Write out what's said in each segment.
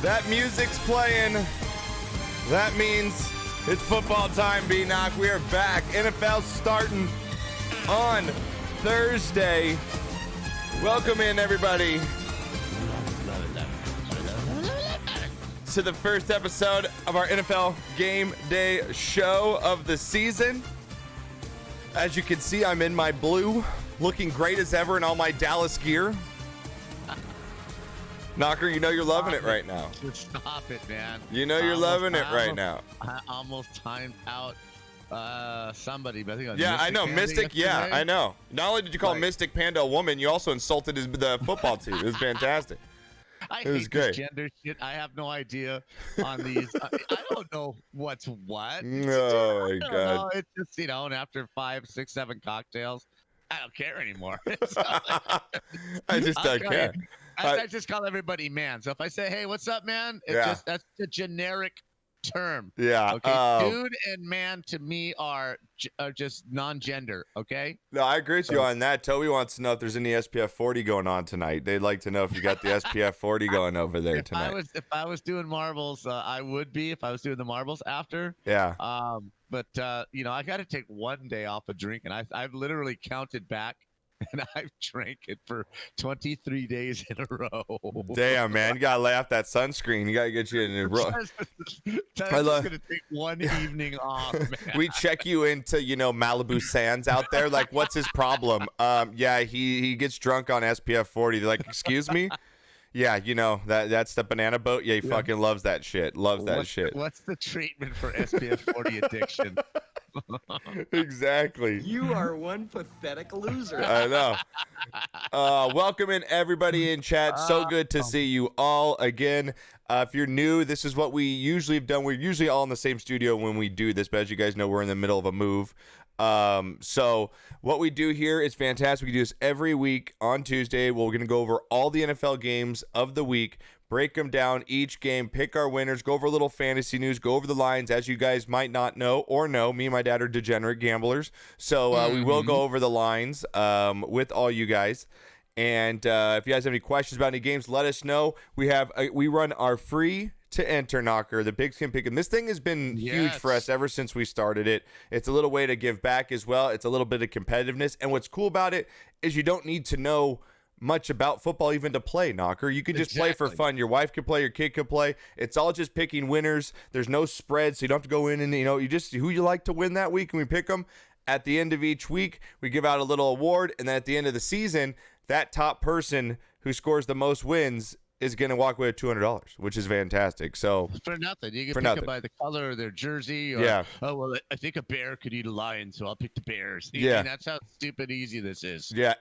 That music's playing. That means it's football time, B-Knock. We are back. NFL starting on Thursday. Welcome in, everybody, to the first episode of our NFL Game Day show of the season. As you can see, I'm in my blue, looking great as ever in all my Dallas gear. Knocker, you know you're loving it right now. Stop it, man. You know you're loving it right now. I almost timed out somebody, but I think I know. Mystic, yeah, I know. Not only did you call Mystic Panda a woman, you also insulted the football team. It was fantastic. I It was hate great. this gender shit. I have no idea on these. I don't know what's what. Oh, my God. No, it's just, and after 5, 6, 7 cocktails, I don't care anymore. I just don't care. I just call everybody man. So if I say, hey, what's up, man? That's the generic term. Yeah. Okay. Dude and man to me are just non-gender. Okay. No, I agree with you on that. Toby wants to know if there's any SPF 40 going on tonight. They'd like to know if you got the SPF 40 going over there tonight. If I was doing marbles, I would be. If I was doing the marbles after. Yeah. But I got to take one day off of drinking. I've literally counted back. And I've drank it for 23 days in a row. Damn, man. You got to lay off that sunscreen. You got to get you in a row. I'm going to take one evening off, man. We check you into, Malibu Sands out there. Like, what's his problem? He gets drunk on SPF 40. They're like, excuse me? Yeah, that's the banana boat. Yeah, he fucking loves that shit. Loves that shit. What's the treatment for SPF 40 addiction? Exactly. You are one pathetic loser. I know. Welcome in everybody in chat. So good to see you all again. If you're new, this is what we usually have done. We're usually all in the same studio when we do this, but as you guys know, we're in the middle of a move. So what we do here is fantastic. We do this every week on Tuesday. We're going to go over all the NFL games of the week, break them down each game, pick our winners, go over a little fantasy news, go over the lines. As you guys might not know or know, me and my dad are degenerate gamblers. So we will go over the lines with all you guys. And if you guys have any questions about any games, let us know. We run our free to enter knocker, the Pickem. This thing has been huge for us ever since we started it. It's a little way to give back as well. It's a little bit of competitiveness. And what's cool about it is you don't need to know much about football even to play, knocker. You can just play for fun. Your wife can play, your kid can play. It's all just picking winners. There's no spread, so you don't have to go in and you just who you like to win that week, and we pick them. At the end of each week, we give out a little award, and then at the end of the season, that top person who scores the most wins is going to walk away with $200, which is fantastic. So for nothing, you can pick it by the color of their jersey. Or, oh well, I think a bear could eat a lion, so I'll pick the Bears. That's how stupid easy this is. Yeah,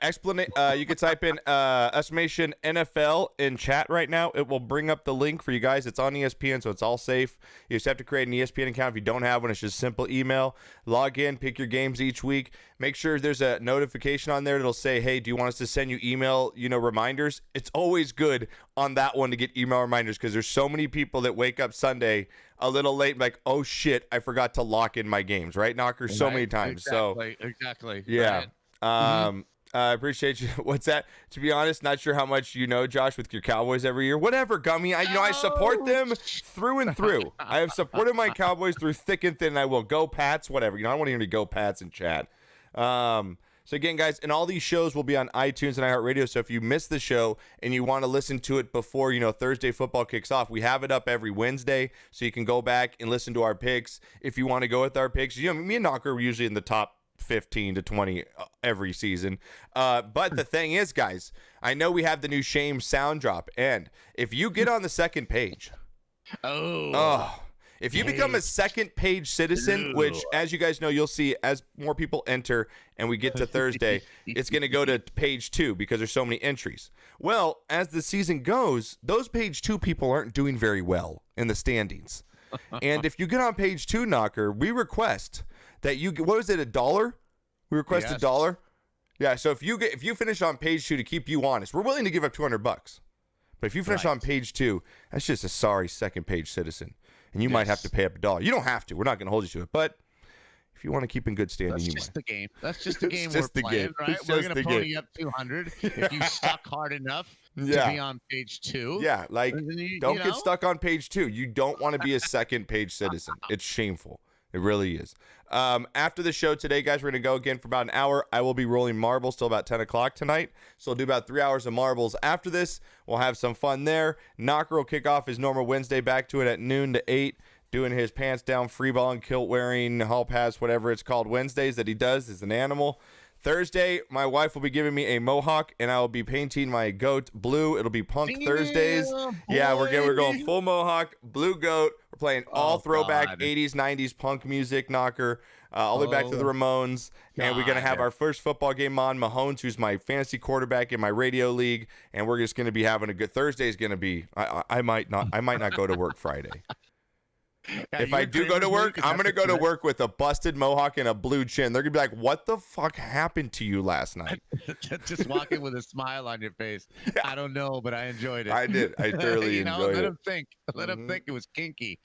you can type in exclamation NFL in chat right now. It will bring up the link for you guys. It's on ESPN, so it's all safe. You just have to create an ESPN account. If you don't have one, it's just simple email. Log in, pick your games each week. Make sure there's a notification on there that'll say, hey, do you want us to send you email, reminders? It's always good on that one to get email reminders because there's so many people that wake up Sunday a little late like, oh, shit, I forgot to lock in my games, right, Knocker? So many times. Exactly. Yeah. Right. I appreciate you. What's that? To be honest, not sure how much Josh, with your Cowboys every year. Whatever, Gummy. I support them through and through. I have supported my Cowboys through thick and thin, and I will go Pats, whatever. I don't want to hear me go Pats in chat. So again, guys, and all these shows will be on iTunes and iHeartRadio. So if you missed the show and you want to listen to it before, Thursday football kicks off, we have it up every Wednesday. So you can go back and listen to our picks if you want to go with our picks. Me and Knocker are usually in the top 15 to 20 every season. But the thing is, guys, I know we have the new Shame sound drop. And if you get on the second page, if you become a second page citizen, which, as you guys know, you'll see as more people enter and we get to Thursday, it's going to go to page 2 because there's so many entries. Well, as the season goes, those page 2 people aren't doing very well in the standings. And if you get on page 2, Knocker, we request that you get, what was it, $1? We request $1. Yeah, so if you finish on page 2 to keep you honest, we're willing to give up $200. But if you finish on page 2, that's just a sorry second page citizen. And you might have to pay up $1. You don't have to. We're not going to hold you to it. But if you want to keep in good standing, That's you just might. the game. That's just the game just we're the playing, game. right? It's We're just gonna the pony game. up 200 if you suck hard enough to Yeah. be on page 2. Yeah, like then you don't get know? stuck on page 2. You don't want to be a second page citizen. It's shameful. It really is. After the show today, guys, we're going to go again for about an hour. I will be rolling marbles till about 10 o'clock tonight. So we'll do about 3 hours of marbles after this. We'll have some fun there. Knocker will kick off his normal Wednesday, back to it at noon to 8, doing his pants down, free balling, kilt wearing, hall pass, whatever it's called Wednesdays that he does as an animal. Thursday, my wife will be giving me a mohawk, and I will be painting my goat blue. It'll be Punk Thursdays. Yeah, we're going full mohawk, blue goat. We're playing all throwback God. 80s, 90s punk music, Knocker, all the way back to the Ramones. And we're going to have our first football game on. Mahomes, who's my fantasy quarterback in my radio league, and we're just going to be having a good Thursday. Is going to be. I might not go to work Friday. Yeah, If I do go to work, I'm going to go to work with a busted mohawk and a blue chin. They're going to be like, what the fuck happened to you last night? Just walk in with a smile on your face. Yeah. I don't know, but I enjoyed it. I did. I thoroughly enjoyed let it. him think. Let him think it was kinky.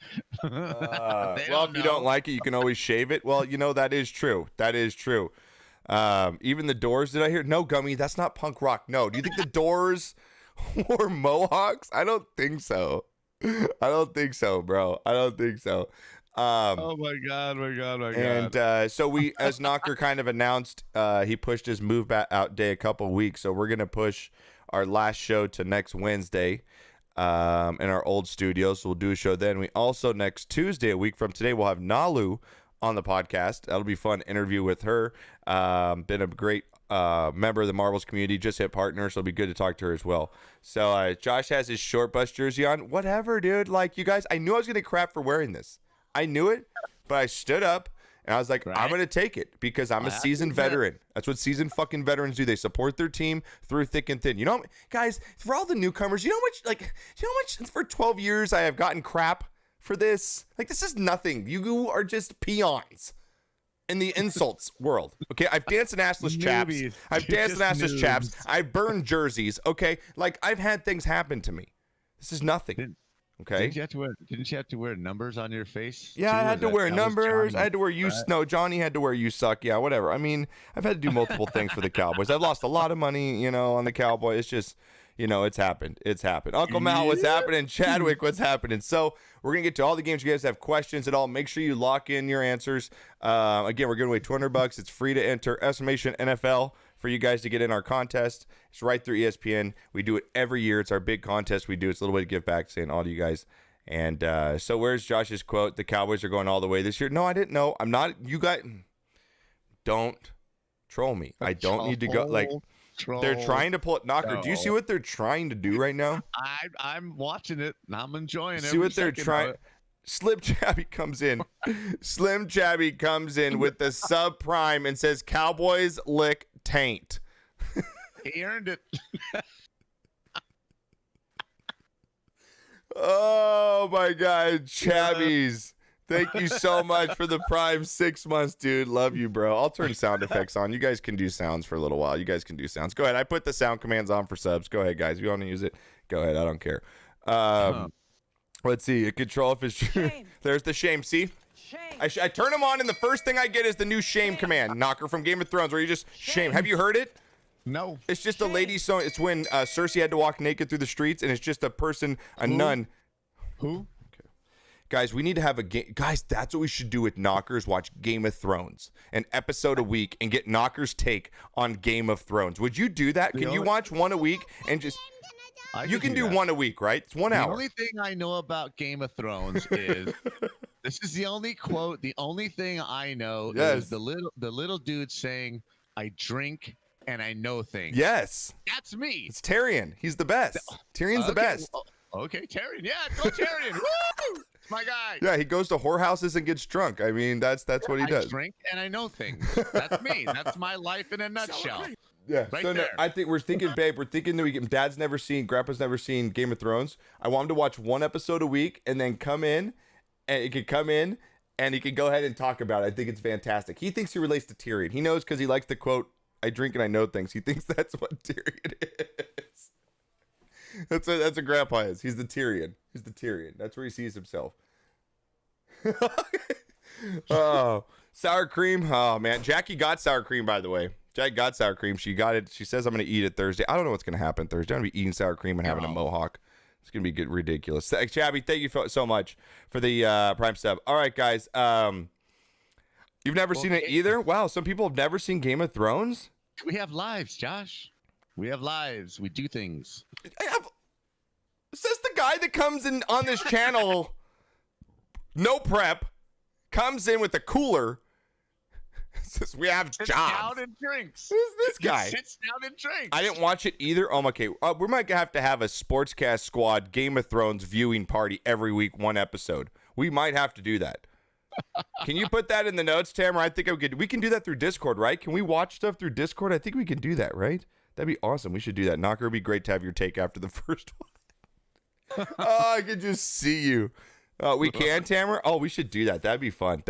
Well, They if you don't like it, you can always shave it. Well, that is true. That is true. Even the Doors, did I hear? No, Gummy, that's not punk rock. No. Do you think the Doors wore mohawks? I don't think so. I don't think so, bro. I don't think so. Oh my god, my god, my god. And so we, as Knocker kind of announced, he pushed his move back out day a couple weeks. So we're going to push our last show to next Wednesday in our old studio. So we'll do a show then. We also, next Tuesday, a week from today, we'll have Nalu on the podcast. That'll be a fun interview with her. Been a great member of the Marbles community, just hit partner, so it'll be good to talk to her as well. So Josh has his short bus jersey on. Whatever, dude. Like, you guys, I knew I was going to crap for wearing this. I knew it, but I stood up and I was like, I'm going to take it because I'm a seasoned veteran. That's what seasoned fucking veterans do. They support their team through thick and thin. You know, guys, for all the newcomers, you know how much for 12 years I have gotten crap for this? Like, this is nothing. You are just peons in the insults world. Okay, I've danced in assless chaps. I've danced in assless chaps. I've burned jerseys. Okay, like, I've had things happen to me. This is nothing. Okay. Didn't you have to wear numbers on your face? Yeah, I had to wear numbers. I had to wear no, Johnny had to wear you suck. Yeah, whatever. I mean, I've had to do multiple things for the Cowboys. I've lost a lot of money, on the Cowboys. It's just, it's happened. It's happened. Uncle Mal, what's happening? Chadwick, what's happening? So we're going to get to all the games. You guys have questions at all, make sure you lock in your answers. Again, we're giving away $200. It's free to enter. Estimation NFL for you guys to get in our contest. It's right through ESPN. We do it every year. It's our big contest we do. It's a little way to give back, saying all to you guys. And so where's Josh's quote? The Cowboys are going all the way this year. No, I didn't know. I'm not. You guys don't troll me. I don't need to go. Like, they're trying to pull it. Knocker, do you see what they're trying to do right now? I'm watching it. And I'm enjoying it. See what they're trying. Slim Chabby comes in. Slim Chabby comes in with the subprime and says, Cowboys lick taint. He earned it. Oh my God, Chabbies. Thank you so much for the prime 6 months, dude. Love you, bro. I'll turn sound effects on. You guys can do sounds for a little while. You guys can do sounds. Go ahead. I put the sound commands on for subs. Go ahead, guys. If you want to use it, go ahead. I don't care. Let's see. Control if it's there's the shame. See? I turn them on, and the first thing I get is the new shame command, Knocker from Game of Thrones, where you just shame. Have you heard it? No. It's just a lady song. It's when Cersei had to walk naked through the streets, and it's just a person, nun. Who? Okay. Guys, we need to have a game. Guys, that's what we should do with Knockers. Watch Game of Thrones, an episode a week, and get Knockers' take on Game of Thrones. Would you do that? Can you watch one a week and just... You can do one a week, right? It's 1 hour. The only thing I know about Game of Thrones is this is the only quote. The only thing I know is the little dude saying, "I drink and I know things." Yes, that's me. It's Tyrion. He's the best. Tyrion's the best. Well, okay, Tyrion. Yeah, go Tyrion. Woo! My guy. Yeah, he goes to whorehouses and gets drunk. I mean, that's what he does. I drink and I know things. That's me. That's my life in a nutshell. Yeah, right so there. No, I think we're thinking, babe. We're thinking that Dad's never seen, Grandpa's never seen Game of Thrones. I want him to watch one episode a week and then come in, and he could go ahead and talk about it. I think it's fantastic. He thinks he relates to Tyrion. He knows because he likes the quote, "I drink and I know things." He thinks that's what Tyrion is. That's what Grandpa is. He's the Tyrion. That's where he sees himself. Oh, Sour cream. Oh, man. Jackie got sour cream, by the way. Jackie got sour cream. She got it. She says I'm going to eat it Thursday. I don't know what's going to happen Thursday. I'm going to be eating sour cream and having a mohawk. It's going to be good, ridiculous. Chabby, thank you so much for the Prime sub. All right, guys. You've never seen it either? Wow, some people have never seen Game of Thrones? We have lives, Josh. We have lives. We do things. Says the guy that comes in on this channel, no prep, comes in with a cooler. Says we have sits jobs. Down and drinks. Who's this guy? Sits down and drinks. I didn't watch it either. Oh, okay. We might have to have a Sportscast squad Game of Thrones viewing party every week, one episode. We might have to do that. Can you put that in the notes, Tamara? I think we can do that through Discord, right? Can we watch stuff through Discord? I think we can do that, right? That'd be awesome. We should do that. Knocker, it'd be great to have your take after the first one. Oh, I can just see you. We can, Tamara? Oh, we should do that. That'd be fun.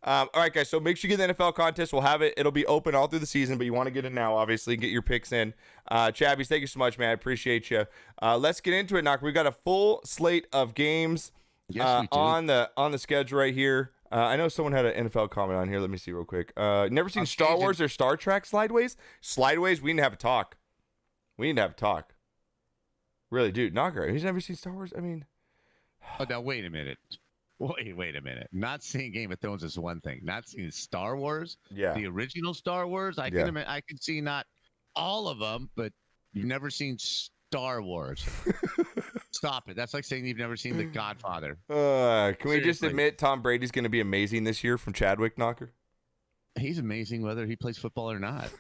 All right, guys, so make sure you get the NFL contest. We'll have it. It'll be open all through the season, but you want to get it now, obviously, get your picks in. Chabbies, thank you so much, man. I appreciate you. Let's get into it, Knocker. We've got a full slate of games on the schedule right here. I know someone had an NFL comment on here. Let me see real quick. Never seen Star Wars or Star Trek Slideways? Slideways, we need to have a talk. Really, dude, Knocker, he's never seen Star Wars? I mean... Oh, now, wait a minute. Wait a minute. Not seeing Game of Thrones is one thing. Not seeing Star Wars, the original Star Wars, I can see not all of them, but you've never seen Star Wars. Stop it. That's like saying you've never seen The Godfather. Can we just admit Tom Brady's going to be amazing this year from Chadwick, Knocker? He's amazing whether he plays football or not.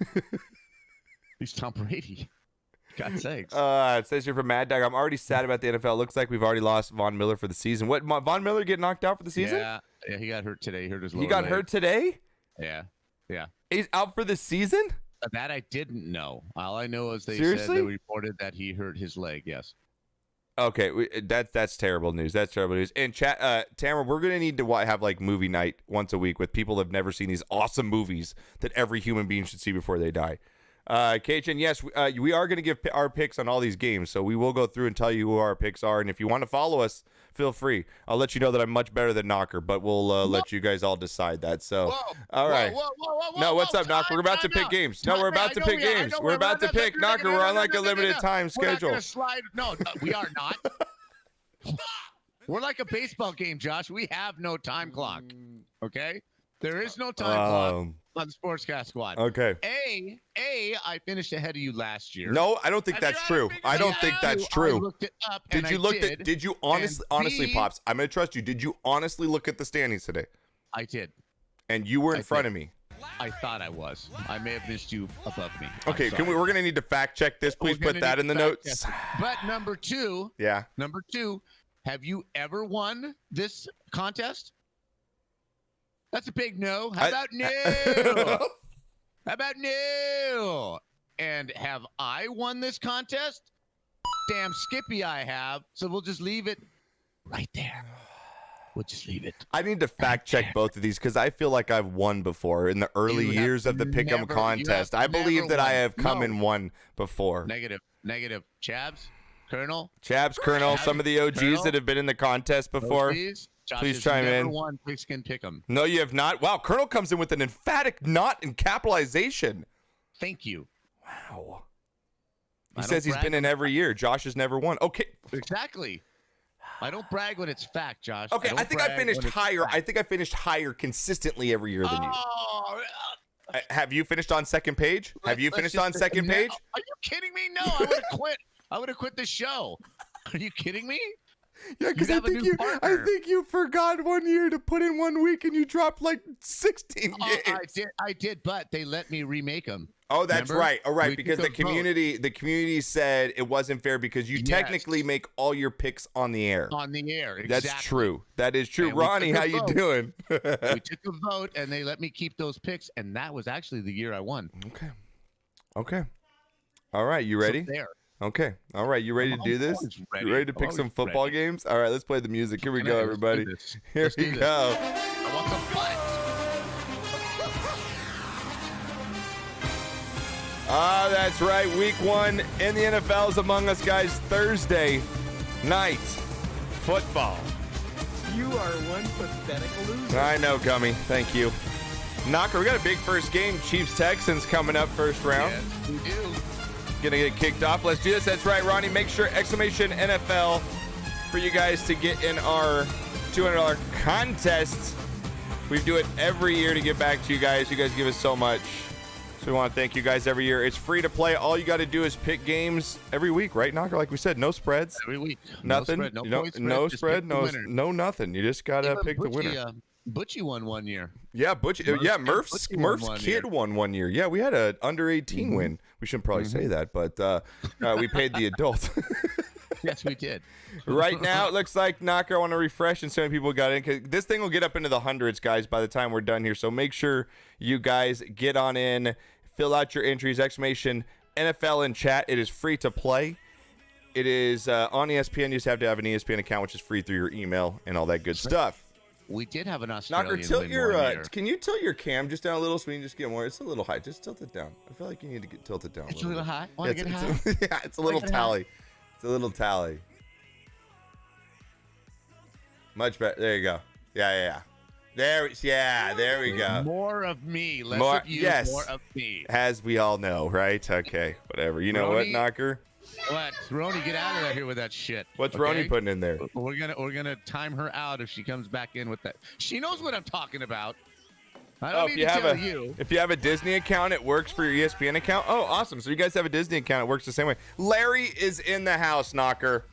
He's Tom Brady. God's sakes. It says here from Mad Dog, I'm already sad about the NFL. Looks like we've already lost Von Miller for the season. What, Von Miller get knocked out for the season? Yeah, he got hurt today. He hurt his lower He got hurt today? Yeah. He's out for the season? That I didn't know. All I know is they Seriously? said they reported that he hurt his leg. Yes. Okay, that's terrible news. That's terrible news. And Tamara, we're gonna need to have like movie night once a week with people that have never seen these awesome movies that every human being should see before they die. Cajun, yes, we are going to give our picks on all these games, so we will go through and tell you who our picks are, and if you want to follow us, feel free. I'll let you know that I'm much better than Knocker, but we'll let you guys all decide that. So, all right. No, what's up, Knocker? We're about to pick games. No, we're about to pick games. We're about to pick Knocker. We're on like a limited time schedule. No, we are not. We're like a baseball game, Josh. We have no time clock. Okay? There is no time clock on the Sportscast squad. Okay. I finished ahead of you last year. No, I don't think that's true. I don't think that's true. I looked it up. Did you honestly, Pops, I'm going to trust you. Did you honestly look at the standings today? I did. And you were in front of me. I thought I was. I may have missed you above me. Okay, we're going to need to fact check this. Please put that in the notes. But number two, have you ever won this contest? That's a big no. How about no? How about no? And have I won this contest? Damn Skippy I have. So we'll just leave it right there. We'll just leave it. I need to fact check both of these because I feel like I've won before in the early years of the Pickem contest. I believe that I have come and won before. Negative. Chabs, Colonel, some of the OGs that have been in the contest before. Please chime in. Won Pigskin Pick'em. No, you have not. Wow, Colonel comes in with an emphatic not in capitalization. Thank you. Wow. He says he's been in every year. Josh has never won. Okay. Exactly. I don't brag when it's fact, Josh. Okay, I think I finished higher. I think I finished higher consistently every year than you. Have you finished on second page? Have you finished on second page? Are you kidding me? No, I would have quit. I would have quit the show. Are you kidding me? Yeah, because I think you forgot 1 year to put in 1 week and you dropped like 16 games. I did, but they let me remake them. Oh, that's right. All right, because the community said it wasn't fair because you technically make all your picks on the air. On the air, exactly. That's true. That is true. And Ronnie, how you doing? We took a vote and they let me keep those picks, and that was actually the year I won. Okay. All right, you ready? So there. Okay. All right. You ready to do this? You ready to pick some football games? All right. Let's play the music. Here we go, everybody. Here we go. I want some fun. That's right. Week 1 in the NFL is among us, guys. Thursday night football. You are one pathetic loser. I know, Gummy. Thank you. Knocker, we got a big first game. Chiefs-Texans coming up first round. Yes, we do. Gonna get kicked off. Let's do this. That's right, Ronnie. Make sure exclamation NFL for you guys to get in our $200 contest. We do it every year to give back to you guys. You guys give us so much. So we want to thank you guys every year. It's free to play. All you got to do is pick games every week, right, Knocker? Like we said, no spreads. Every week. Nothing. No spread. No nothing. You just got to pick the winner. Butchie won one year. Yeah, Murph's kid won one year. Yeah, we had an under 18 win. We shouldn't probably say that, but we paid the adult. Yes, we did. Right now, it looks like Knocker. I want to refresh and see how many people got in, because this thing will get up into the hundreds, guys, by the time we're done here. So make sure you guys get on in, fill out your entries, exclamation NFL in chat. It is free to play. It is on ESPN. You just have to have an ESPN account, which is free through your email and all that good stuff. We did have an Australian Knocker, tilt win your. one year. Can you tilt your cam just down a little so we can just get more? It's a little high. Just tilt it down. I feel like you need to tilt it down. It's a little high. Want to get high? Yeah, it's a little tally. It's a little tally. Much better. There you go. Yeah. There we go. More of me, less of you, more of me. As we all know, right? Okay, whatever. You know what, Knocker? What? Roni, get out of here with that shit. What's Roni putting in there? We're gonna time her out if she comes back in with that. She knows what I'm talking about. I don't need to tell you. If you have a Disney account, it works for your ESPN account. Oh, awesome. So you guys have a Disney account, it works the same way. Larry is in the house, Knocker.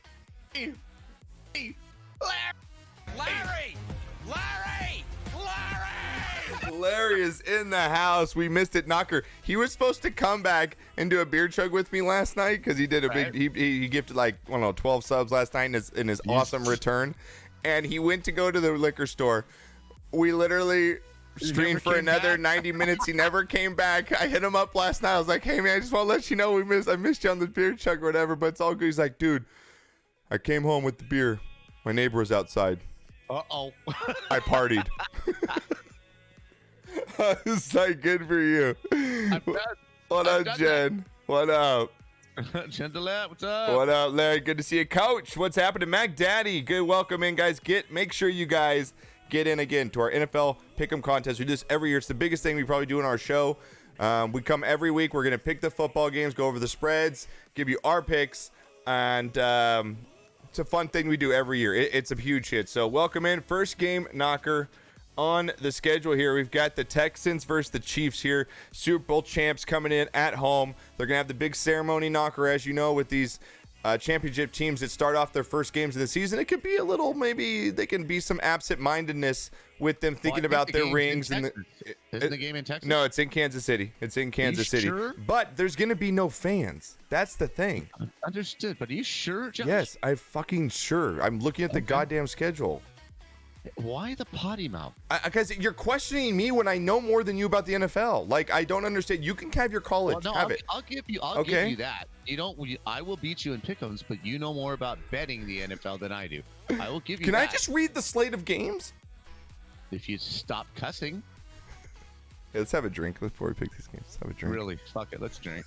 Larry is in the house. We missed it, Knocker. He was supposed to come back and do a beer chug with me last night because he did a big. He gifted 12 subs last night in his awesome return, and he went to go to the liquor store. We literally streamed for another 90 minutes. He never came back. I hit him up last night. I was like, "Hey man, I just want to let you know I missed you on the beer chug or whatever, but it's all good." He's like, "Dude, I came home with the beer. My neighbor was outside. Uh-oh. I partied." It's like, good for you. What up, Jen? What up? Jen DeLette, what's up? What up, Larry? Good to see you. Coach, what's happening? Mac Daddy, good. Welcome in, guys. Make sure you guys get in again to our NFL Pick'em contest. We do this every year. It's the biggest thing we probably do in our show. We come every week. We're going to pick the football games, go over the spreads, give you our picks, and it's a fun thing we do every year. It's a huge hit. So welcome in. First game, Knocker. On the schedule here, we've got the Texans versus the Chiefs here. Super Bowl champs coming in at home. They're going to have the big ceremony, Knocker, as you know, with these championship teams that start off their first games of the season. It could be a little, maybe they can be some absent-mindedness with them thinking about their rings. Isn't the game in Texas? No, it's in Kansas City. It's in Kansas City. Sure? But there's going to be no fans. That's the thing. Understood. But are you sure, Josh? Yes, I'm fucking sure. I'm looking at the goddamn schedule. Why the potty mouth? Because you're questioning me when I know more than you about the NFL. Like, I don't understand. You can have your college. Well, no, have it. I'll give you that. You don't. I will beat you in pick'ems, but you know more about betting the NFL than I do. I will give you. Can that. I just read the slate of games? If you stop cussing. Yeah, let's have a drink before we pick these games. Let's have a drink. Really? Fuck it. Let's drink.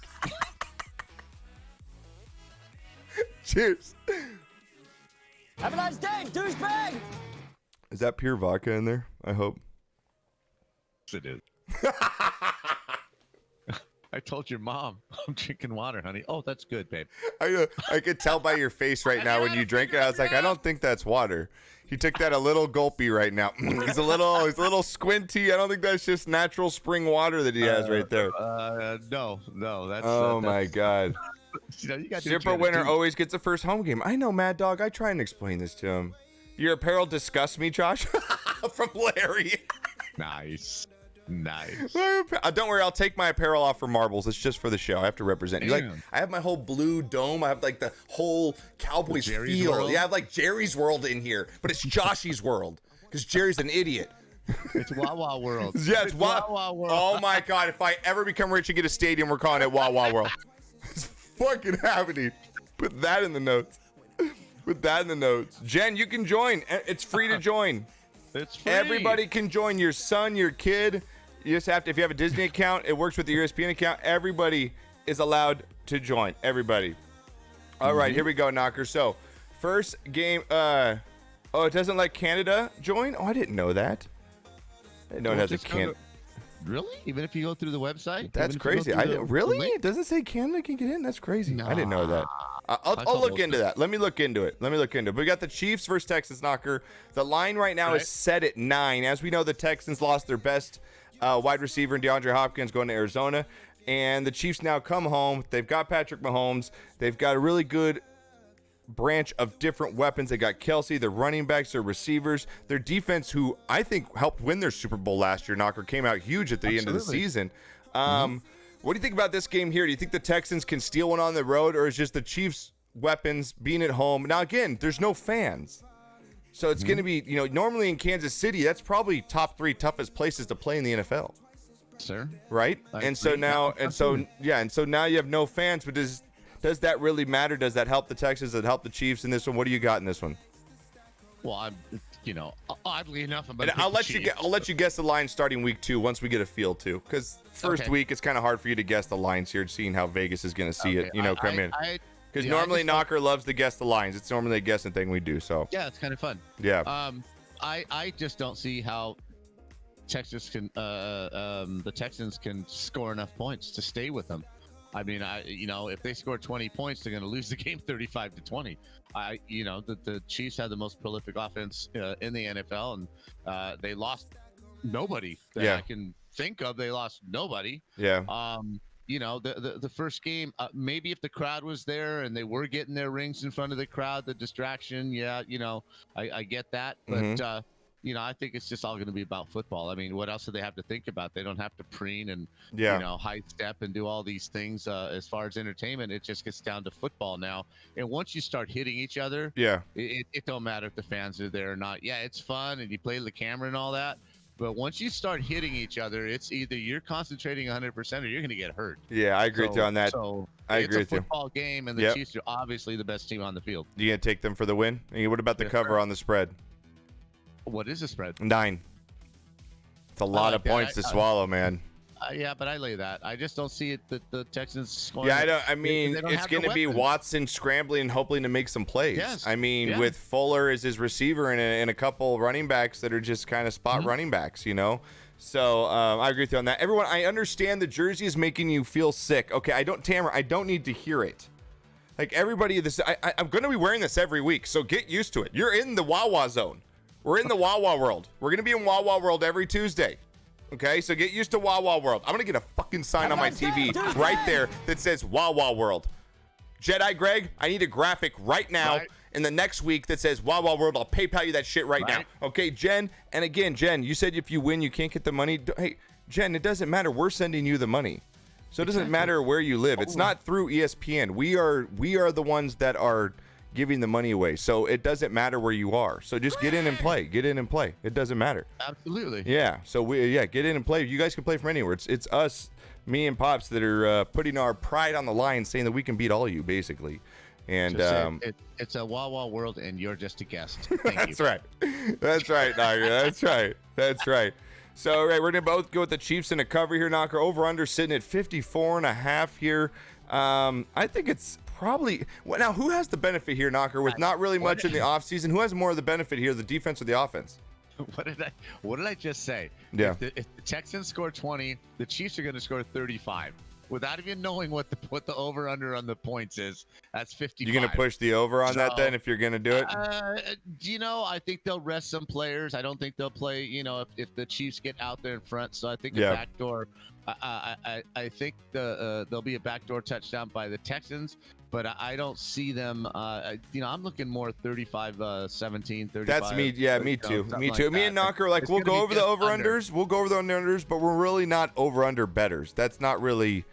Cheers. Have a nice day, douchebag. Is that pure vodka in there? I hope. Yes, it is. I told your mom I'm drinking water, honey. Oh, that's good, babe. I could tell by your face right now when you drink it. I was like, I don't think that's water. He took that a little gulpy right now. He's a little squinty. I don't think that's just natural spring water that he has right there. No, that's. Oh my God. You got Super winner always gets the first home game. I know, Mad Dog. I try and explain this to him. Your apparel disgusts me, Josh. From Larry. Nice. Don't worry, I'll take my apparel off for marbles. It's just for the show. I have to represent you. Like, I have my whole blue dome. I have like the whole Cowboys feel. World? Yeah, I have like Jerry's World in here, but it's Joshy's World because Jerry's an idiot. It's Wawa World. Yeah, it's Wawa World. Oh my God! If I ever become rich and get a stadium, we're calling it Wawa World. It's fucking happening. Put that in the notes. Put that in the notes. Jen, you can join. It's free to join. It's free. Everybody can join. Your son, your kid. You just have to, if you have a Disney account, it works with the ESPN account. Everybody is allowed to join. Everybody. All right, here we go, Knocker. So, first game, Oh, it doesn't let Canada join? Oh, I didn't know that. I didn't know it has a Canada. Really? Even if you go through the website? That's crazy. Really? It doesn't say Canada can get in? That's crazy. I didn't know that. I'll look into that. Let me look into it. But we got the Chiefs versus Texans, Knocker. The line right now is set at 9. As we know, the Texans lost their best wide receiver in DeAndre Hopkins going to Arizona. And the Chiefs now come home. They've got Patrick Mahomes. They've got a really good branch of different weapons. They got Kelsey, their running backs, their receivers, their defense, who I think helped win their Super Bowl last year. Knocker came out huge at the end of the season. What do you think about this game here? Do you think the Texans can steal one on the road, or is just the Chiefs' weapons being at home? Now, again, there's no fans. So it's going to be, normally in Kansas City, that's probably top 3 toughest places to play in the NFL. Sir. Right? So now you have no fans, but does that really matter? Does that help the Texans? Does it help the Chiefs in this one? What do you got in this one? Well, oddly enough, I'll let you guess the line starting week 2 once we get a feel too, because first week it's kind of hard for you to guess the lines here, seeing how Vegas is going to see it. Come in. Because normally Knocker loves to guess the lines. It's normally a guessing thing we do. So yeah, it's kind of fun. Yeah. I just don't see how the Texans can score enough points to stay with them. I mean, if they score 20 points, they're going to lose the game 35-20. The Chiefs have the most prolific offense in the NFL, and they lost nobody that I can think of. They lost nobody. Yeah. The first game, maybe if the crowd was there and they were getting their rings in front of the crowd, the distraction, I get that. But, I think it's just all going to be about football. I mean, what else do they have to think about? They don't have to preen and, high step and do all these things as far as entertainment. It just gets down to football now. And once you start hitting each other, it don't matter if the fans are there or not. Yeah, it's fun and you play the camera and all that. But once you start hitting each other, it's either you're concentrating 100% or you're going to get hurt. Yeah, I agree with you on that. So I agree with you. It's a football game, and the Chiefs are obviously the best team on the field. You going to take them for the win? And what about the cover on the spread? What is the spread? 9. It's a lot of points to swallow, man. Yeah, but I lay that. I just don't see it that the Texans scoring. Yeah, it's going to be Watson scrambling and hoping to make some plays. Yes. I mean, with Fuller as his receiver and a couple running backs that are just kind of spot running backs, So I agree with you on that. Everyone, I understand the jersey is making you feel sick. Okay, I don't need to hear it. Like everybody, I'm going to be wearing this every week, so get used to it. You're in the Wawa zone. We're in the Wawa world. We're going to be in Wawa world every Tuesday. Okay, so get used to Wawa world. I'm going to get a fucking sign on my TV right there that says Wawa world. Jedi Greg, I need a graphic right now in the next week that says Wawa world. I'll PayPal you that shit right now. Okay, Jen. And again, Jen, you said if you win, you can't get the money. Hey, Jen, it doesn't matter. We're sending you the money. So it doesn't matter where you live. It's not through ESPN. We are the ones that are giving the money away, so it doesn't matter where you are. So just get in and play. It doesn't matter. Absolutely. Yeah. So get in and play. You guys can play from anywhere. It's us, me and Pops, that are putting our pride on the line, saying that we can beat all of you, basically. And it's a Wawa world, and you're just a guest. Thank That's you. Right. That's right, Knocker. That's right. So we're gonna both go with the Chiefs in a cover here, Knocker. Over under sitting at 54.5 here. I think it's probably now. Who has the benefit here, Knocker? With not really much in the offseason, who has more of the benefit here, the defense or the offense? What did I just say? Yeah. If the Texans score 20, the Chiefs are going to score 35. Without even knowing what the over under on the points is, that's 55. You're going to push the over on that then if you're going to do it? I think they'll rest some players. I don't think they'll play, if the Chiefs get out there in front. So I think a backdoor. I think there'll be a backdoor touchdown by the Texans, but I don't see them. I'm looking more 35-17, 35. That's me. Yeah, me too. Me too. Me and Knocker, we'll go over the over-unders. We'll go over the under-unders, but we're really not over-under betters. That's not really.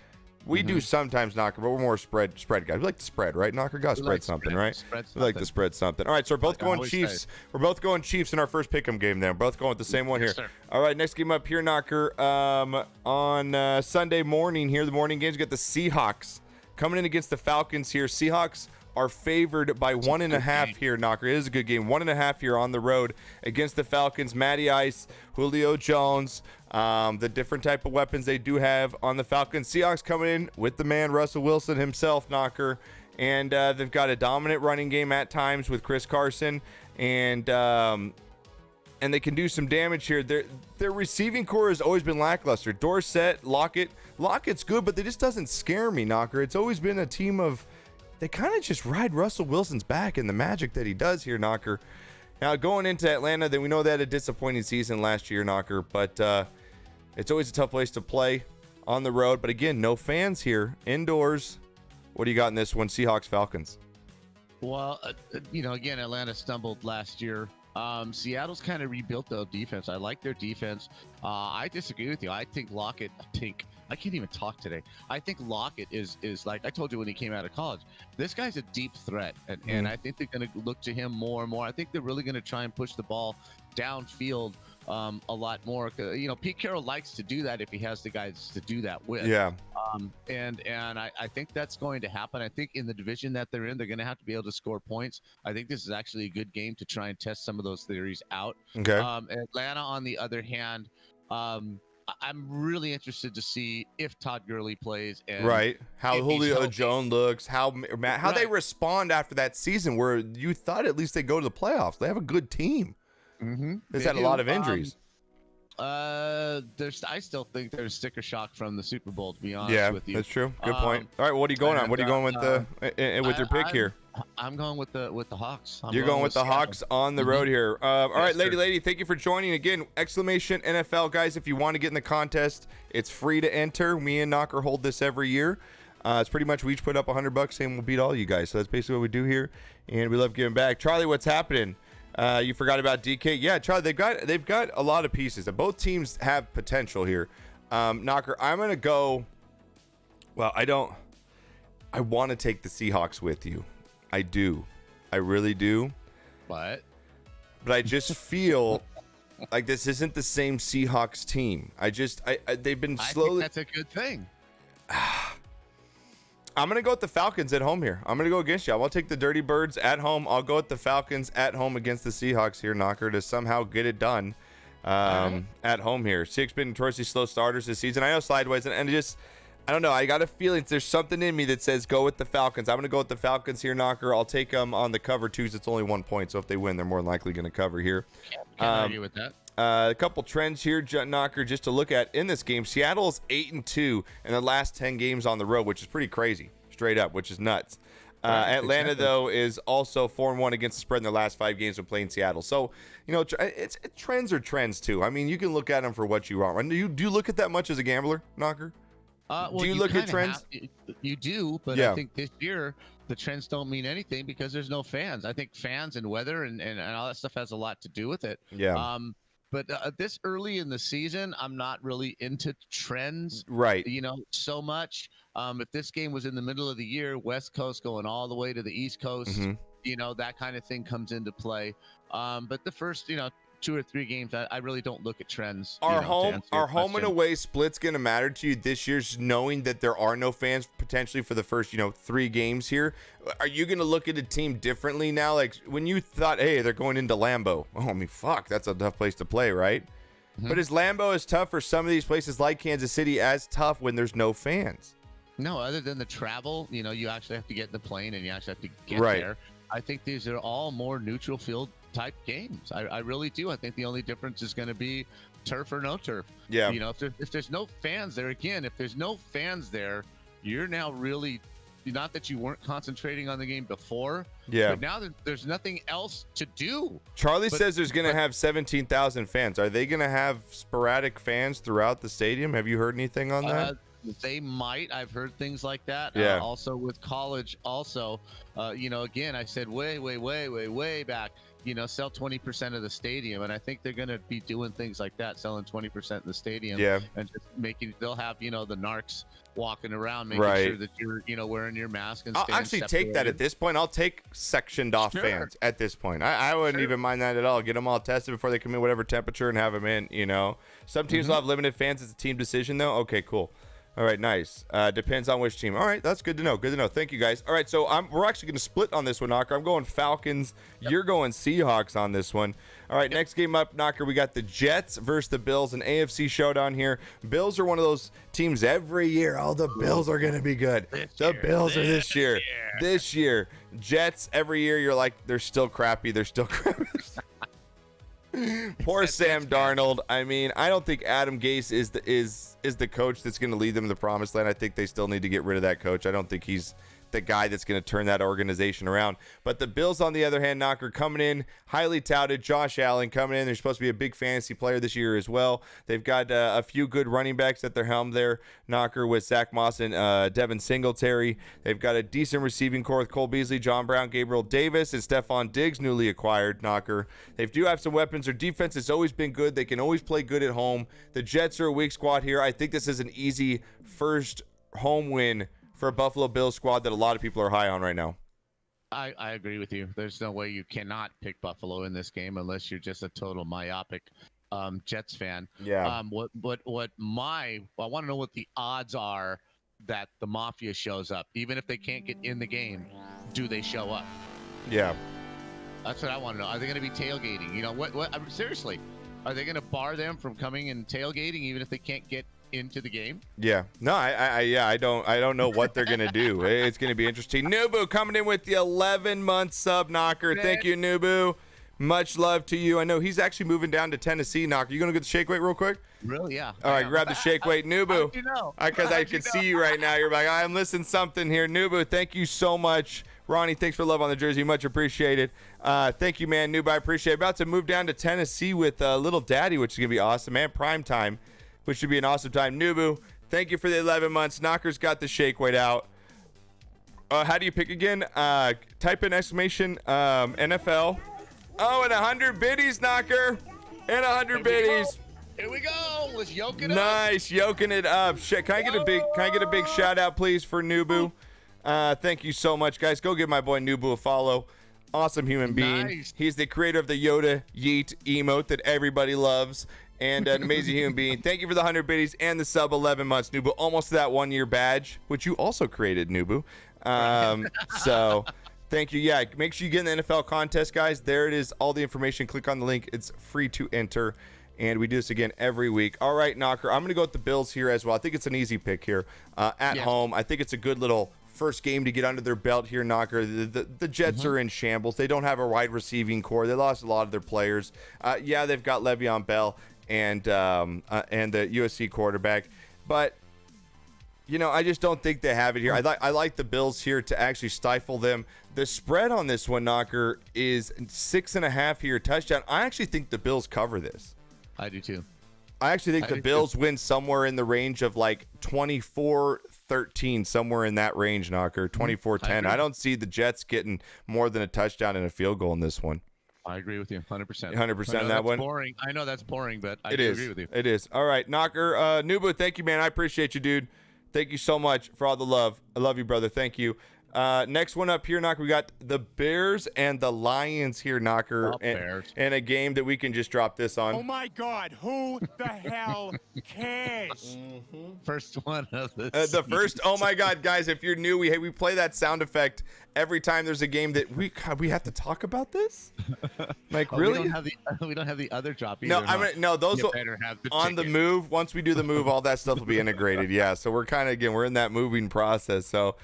We do sometimes, Knocker, but we're more spread guys. We like to spread, right, Knocker? Got to spread something, right? We like to spread something. All right, so we're both going Chiefs. We're both going Chiefs in our first Pickem game there. We're both going with the same one here. Sir. All right, next game up here, Knocker. On Sunday morning here, the morning games, we got the Seahawks coming in against the Falcons here. Seahawks are favored by 1.5 here, Knocker. It is a good game. 1.5 here on the road against the Falcons. Matty Ice, Julio Jones, the different type of weapons they do have on the Falcons. Seahawks coming in with the man Russell Wilson himself, Knocker. And they've got a dominant running game at times with Chris Carson. and they can do some damage here. Their receiving core has always been lackluster. Dorsett, Lockett's good, but they just doesn't scare me, Knocker. It's always been a team of, they kind of just ride Russell Wilson's back and the magic that he does here, Knocker. Now, going into Atlanta, then we know they had a disappointing season last year, Knocker, but it's always a tough place to play on the road. But again, no fans here, indoors. What do you got in this one? Seahawks, Falcons. Well, again, Atlanta stumbled last year. Seattle's kind of rebuilt their defense. I like their defense. I disagree with you. I think Lockett, I can't even talk today. I think Lockett is like I told you when he came out of college. This guy's a deep threat, and I think they're going to look to him more and more. I think they're really going to try and push the ball downfield a lot more. Pete Carroll likes to do that if he has the guys to do that with. Yeah. And I think that's going to happen. I think in the division that they're in, they're going to have to be able to score points. I think this is actually a good game to try and test some of those theories out. Okay. Atlanta, on the other hand, I'm really interested to see if Todd Gurley plays. And right. How Julio Jones looks, how they respond after that season where you thought at least they go to the playoffs. They have a good team. Mm-hmm. They've had a lot of injuries. I still think there's sticker shock from the Super Bowl, to be honest with you. Yeah, that's true. Good point. All right, what are you going on? What are you going with your pick here? I'm going with the Hawks. You're going with the Seattle. Hawks on the road here. All right, lady, thank you for joining. Again, exclamation NFL, guys. If you want to get in the contest, it's free to enter. Me and Knocker hold this every year. It's pretty much we each put up $100 saying we'll beat all you guys. So that's basically what we do here, and we love giving back. Charlie, what's happening? You forgot about DK. Yeah, Charlie, they've got a lot of pieces. Both teams have potential here. Knocker, I'm gonna go. Well, I want to take the Seahawks with you. I do. I really do. But I just feel like this isn't the same Seahawks team. They've been slowly. I think that's a good thing. I'm going to go with the Falcons at home here. I'm going to go against you. I'll take the Dirty Birds at home. I'll go with the Falcons at home against the Seahawks here, Knocker, to somehow get it done at home here. Seahawks been notoriously slow starters this season. I know sideways, and I don't know. I got a feeling there's something in me that says go with the Falcons. I'm going to go with the Falcons here, Knocker. I'll take them on the cover twos. It's only 1 point, so if they win, they're more than likely going to cover here. Can't argue with that. A couple trends here, Knocker, just to look at in this game. Seattle's 8-2 in the last 10 games on the road, which is pretty crazy, straight up, which is nuts. Atlanta, though, is also 4-1 against the spread in their last 5 games when playing Seattle. So, trends are trends, too. I mean, you can look at them for what you want. Do you look at that much as a gambler, Knocker? Do you look at trends? You do, but yeah. I think this year the trends don't mean anything because there's no fans. I think fans and weather and all that stuff has a lot to do with it. Yeah. But this early in the season, I'm not really into trends, right? So much. If this game was in the middle of the year, West Coast going all the way to the East Coast, that kind of thing comes into play. But the first, 2 or 3 games, I really don't look at trends. Our home and away split's going to matter to you this year, knowing that there are no fans potentially for the first, 3 games here. Are you going to look at a team differently now? Like when you thought, hey, they're going into Lambeau. Oh, I mean, fuck, that's a tough place to play, right? Mm-hmm. But is Lambeau as tough for some of these places like Kansas City as tough when there's no fans? No, other than the travel, you actually have to get in the plane and you actually have to get there. I think these are all more neutral field type games. I really do. I think the only difference is going to be turf or no turf. Yeah. If there's no fans there, if there's no fans there, you're now really, not that you weren't concentrating on the game before. Yeah. But now there's nothing else to do. Charlie says there's going to have 17,000 fans. Are they going to have sporadic fans throughout the stadium? Have you heard anything on that? They might. I've heard things like that. Yeah. Also with college, again, I said way back, sell 20% of the stadium. And I think they're going to be doing things like that, selling 20% of the stadium. Yeah. And just they'll have, the narcs walking around, making sure that you're, wearing your mask and I'll actually take that at this point. I'll take sectioned off fans at this point. I wouldn't even mind that at all. Get them all tested before they come in, whatever temperature, and have them in, Some teams will have limited fans. It's a team decision, though. Okay, cool. All right, nice. Depends on which team. All right, that's good to know. Good to know. Thank you, guys. All right, so we're actually going to split on this one, Knocker. I'm going Falcons. Yep. You're going Seahawks on this one. All right, next game up, Knocker, we got the Jets versus the Bills, an AFC showdown here. Bills are one of those teams every year. Oh, the Bills are going to be good. The Bills are this year. This year. Jets, every year, you're like, they're still crappy. They're still crappy. Poor Sam Darnold. I mean, I don't think Adam Gase is the coach that's going to lead them to the promised land. I think they still need to get rid of that coach. I don't think he's the guy that's going to turn that organization around. But the Bills, on the other hand, Knocker, coming in, highly touted. Josh Allen coming in. They're supposed to be a big fantasy player this year as well. They've got a few good running backs at their helm there, Knocker, with Zach Moss and Devin Singletary. They've got a decent receiving core with Cole Beasley, John Brown, Gabriel Davis, and Stephon Diggs, newly acquired, Knocker. They do have some weapons. Their defense has always been good. They can always play good at home. The Jets are a weak squad here. I think this is an easy first home win for a Buffalo Bills squad that a lot of people are high on right now. I agree with you. There's no way you cannot pick Buffalo in this game unless you're just a total myopic Jets fan. Yeah. I want to know what the odds are that the Mafia shows up. Even if they can't get in the game, do they show up? Yeah. That's what I want to know. Are they going to be tailgating? You know, what seriously, are they going to bar them from coming and tailgating even if they can't get into the game? Yeah. No, I don't know what they're gonna do. It's gonna be interesting. Nubu coming in with the 11-month sub, Knocker. Thank you, Nubu. Much love to you. I know he's actually moving down to Tennessee, Knocker. You gonna get the shake weight real quick? Really? Yeah. All right, grab the shake weight, Nubu. Because I can see you right now. You're like, I'm listening something here, Nubu. Thank you so much. Ronnie, thanks for love on the jersey. Much appreciated. Thank you, man. Nubu, I appreciate it. About to move down to Tennessee with Little Daddy, which is going to be awesome, man. Prime time, which should be an awesome time. Nubu, thank you for the 11 months. Knocker's got the shake weight out. How do you pick again? Type in exclamation NFL. Oh, and 100 biddies, Knocker. And 100 biddies. Here we go. Let's yoke it up. Nice, yoking it up. Shit, can I get a big shout out, please, for Nubu? Thank you so much, guys. Go give my boy Nubu a follow. Awesome human being. Nice. He's the creator of the Yoda Yeet emote that everybody loves, and an amazing human being. Thank you for the 100 biddies and the sub 11 months, Nubu. Almost to that 1-year badge, which you also created, Nubu. So thank you. Yeah, make sure you get in the NFL contest, guys. There it is. All the information. Click on the link. It's free to enter. And we do this again every week. All right, Knocker. I'm going to go with the Bills here as well. I think it's an easy pick here at home. I think it's a good little first game to get under their belt here, Knocker. The Jets are in shambles. They don't have a wide receiving core. They lost a lot of their players. Yeah, they've got Le'Veon Bell and the USC quarterback. But, you know, I just don't think they have it here. I like the Bills here to actually stifle them. The spread on this one, Knocker, is 6.5 here, touchdown. I actually think the Bills cover this. I do too. I actually think the Bills win somewhere in the range of like 24-13, somewhere in that range, Knocker, 24-10. I don't see the Jets getting more than a touchdown and a field goal in this one. I agree with you 100%. 100% that one. Boring. I know that's boring, but I do agree with you. It is. All right, Knocker. Nubu, thank you, man. I appreciate you, dude. Thank you so much for all the love. I love you, brother. Thank you. Next one up here, Knocker, we got the Bears and the Lions here, Knocker, and a game that we can just drop this on. Oh my God, who the hell cares? First one of the first. Oh my God, guys, if you're new, we play that sound effect every time there's a game that we have to talk about this. Like, really? We don't have the other drop either. No, those will better have the on ticket. The move. Once we do the move, all that stuff will be integrated. Yeah, so we're kind of we're in that moving process. So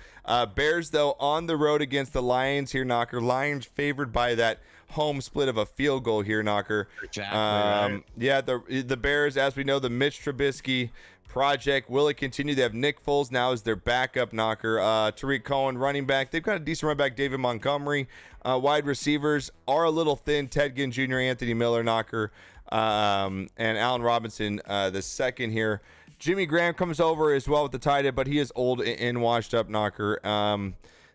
Bears though on the road against the Lions here, Knocker. Lions favored by that home split of a field goal here, Knocker. Exactly. Right. Yeah, the Bears, as we know, the Mitch Trubisky project. Will it continue? They have Nick Foles now as their backup, Knocker. Tariq Cohen, running back. They've got a decent running back, David Montgomery. Wide receivers are a little thin. Ted Ginn Jr., Anthony Miller, Knocker, and Allen Robinson, the second here. Jimmy Graham comes over as well with the tight end, but he is old and washed up, Knocker.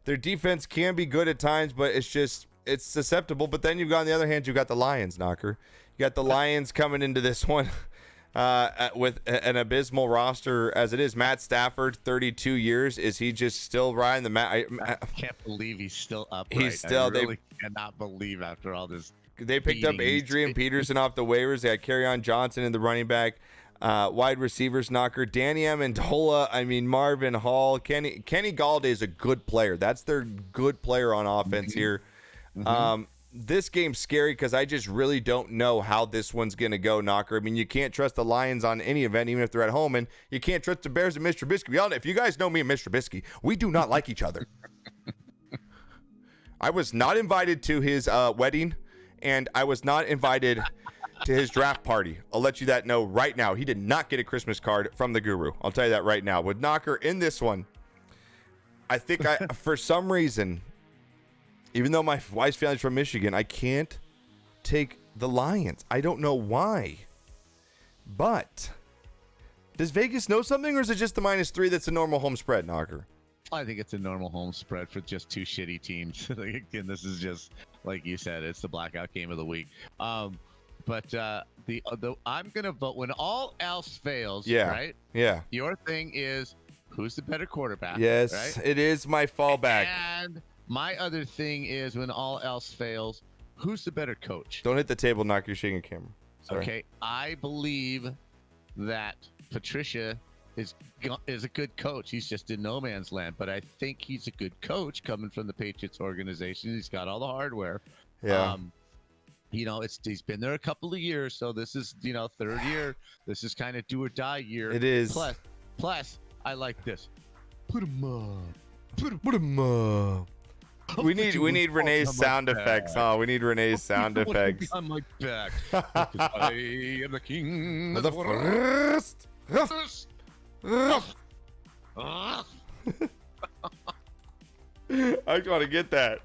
Their defense can be good at times, but it's susceptible. But then you've got, on the other hand, you've got the Lions, Knocker. You got the Lions coming into this one with an abysmal roster as it is. Matt Stafford, 32 years. Is he just still riding the mat? I can't believe he's still up. I really cannot believe after all this. They picked up Adrian Peterson off the waivers. They had Kerryon Johnson in the running back. Wide receivers, Knocker. Danny Amendola. I mean, Marvin Hall. Kenny Galladay is a good player. That's their good player on offense here. This game's scary because I just really don't know how this one's going to go, Knocker. I mean, you can't trust the Lions on any event, even if they're at home, and you can't trust the Bears and Mr. Trubisky. We all know, if you guys know me and Mr. Trubisky, we do not like each other. I was not invited to his wedding, and I was not invited to his draft party. I'll let you that know right now. He did not get a Christmas card from the Guru. I'll tell you that right now. With Knocker in this one, I think for some reason, even though my wife's family's from Michigan, I can't take the Lions. I don't know why. But does Vegas know something, or is it just the -3 that's a normal home spread, Knocker? I think it's a normal home spread for just two shitty teams. Again, this is just, like you said, it's the blackout game of the week. But I'm going to vote when all else fails, right? Yeah. Your thing is, who's the better quarterback? Yes, right? It is my fallback. And my other thing is, when all else fails, who's the better coach? Don't hit the table, Knock. You're shaking a camera. Sorry. Okay, I believe that Patricia is a good coach. He's just in no man's land, but I think he's a good coach coming from the Patriots organization. He's got all the hardware. Yeah. He's been there a couple of years, so this is third year. This is kind of do or die year. It is. Plus, I like this. Put him up. Put him up. We need Renee's sound effects. Oh, we need Rene's sound effects. On my back. I am the king of the first. I just want to get that.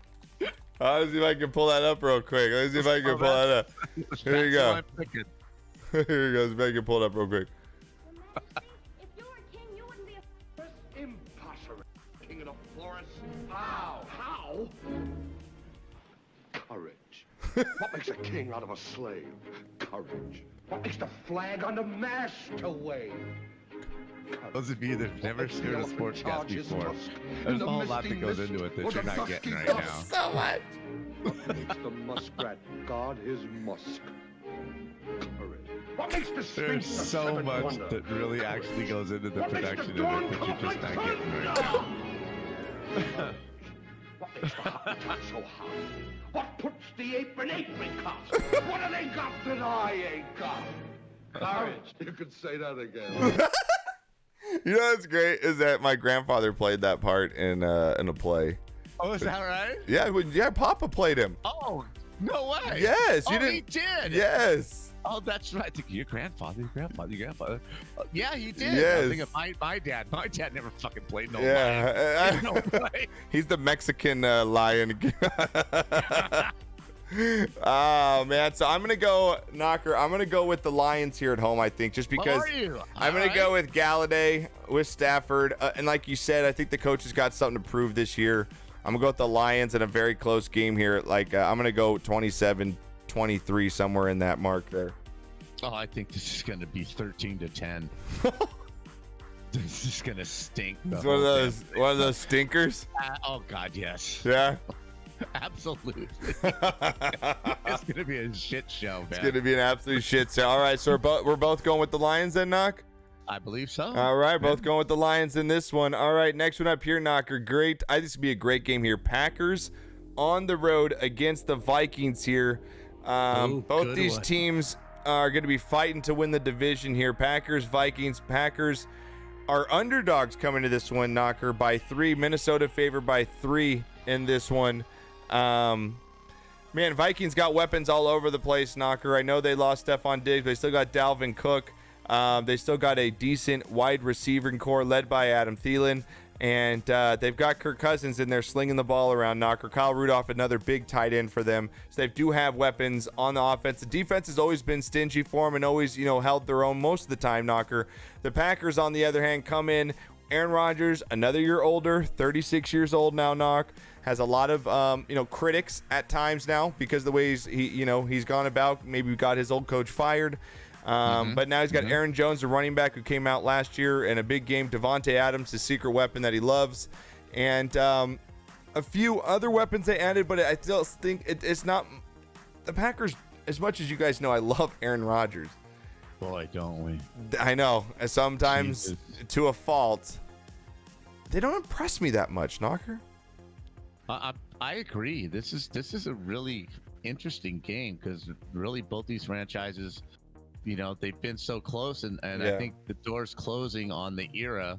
Let's see if I can pull that up real quick. Let's see if I can pull that up. Here you go. Here you go. See if I can pull it up real quick. If you were king, you wouldn't be a... Impossible. King of the forest. How? Courage. What makes a king out of a slave? Courage. What makes the flag on the mast to wave? Those of you that have never heard a Sportscast before, there's a whole lot that goes into it that you're not getting right now. So much. What makes the muskrat guard his musk? Courage. What makes the There's so much that really actually goes into the production of it that you're just not getting right now. What makes the hot so hot? What puts the ape in apricot? What have they got that I ain't got? Courage. You could say that again. You know what's great is that my grandfather played that part in a play. Oh, is that right? Yeah, Papa played him. Oh, no way. Yes, he did. Yes. Oh, that's right. Your grandfather. Yeah, he did. Yes. I think my dad. My dad never fucking played no lion. No play. He's the Mexican lion. Oh man, so I'm gonna go Knocker. I'm gonna go with the Lions here at home. I think just because I'm gonna go with Galladay with Stafford, and like you said, I think the coach has got something to prove this year. I'm gonna go with the Lions in a very close game here. I'm gonna go 27-23, somewhere in that mark there. Oh, I think this is gonna be 13-10. This is gonna stink. It's one of those stinkers. Oh God, yes. Yeah. Absolutely. It's gonna be a shit show, man. It's gonna be an absolute shit show. All right, so we're both going with the Lions then, Knock? I believe so. All right, both going with the Lions in this one. All right, next one up here, Knocker. Great. I think this would be a great game here. Packers on the road against the Vikings here. Both these teams are going to be fighting to win the division here. Packers, Vikings. Packers are underdogs coming to this one, Knocker, by 3. Minnesota favored by 3 in this one. Man, Vikings got weapons all over the place, Knocker. I know they lost Stephon Diggs, but they still got Dalvin Cook. They still got a decent wide receiving core led by Adam Thielen. And they've got Kirk Cousins in there slinging the ball around, Knocker. Kyle Rudolph, another big tight end for them. So they do have weapons on the offense. The defense has always been stingy for them and always, held their own most of the time, Knocker. The Packers, on the other hand, come in. Aaron Rodgers, another year older, 36 years old now, Knock. Has a lot of, critics at times now because the ways he's gone about. Maybe got his old coach fired. But now he's got Aaron Jones, the running back who came out last year in a big game. Devontae Adams, his secret weapon that he loves. And a few other weapons they added, but I still think it's not – the Packers, as much as you guys know, I love Aaron Rodgers. Boy, don't we? I know. Sometimes Jesus. to a fault. They don't impress me that much, Knocker. I agree. This is a really interesting game because really both these franchises, they've been so close, and I think the door's closing on the era,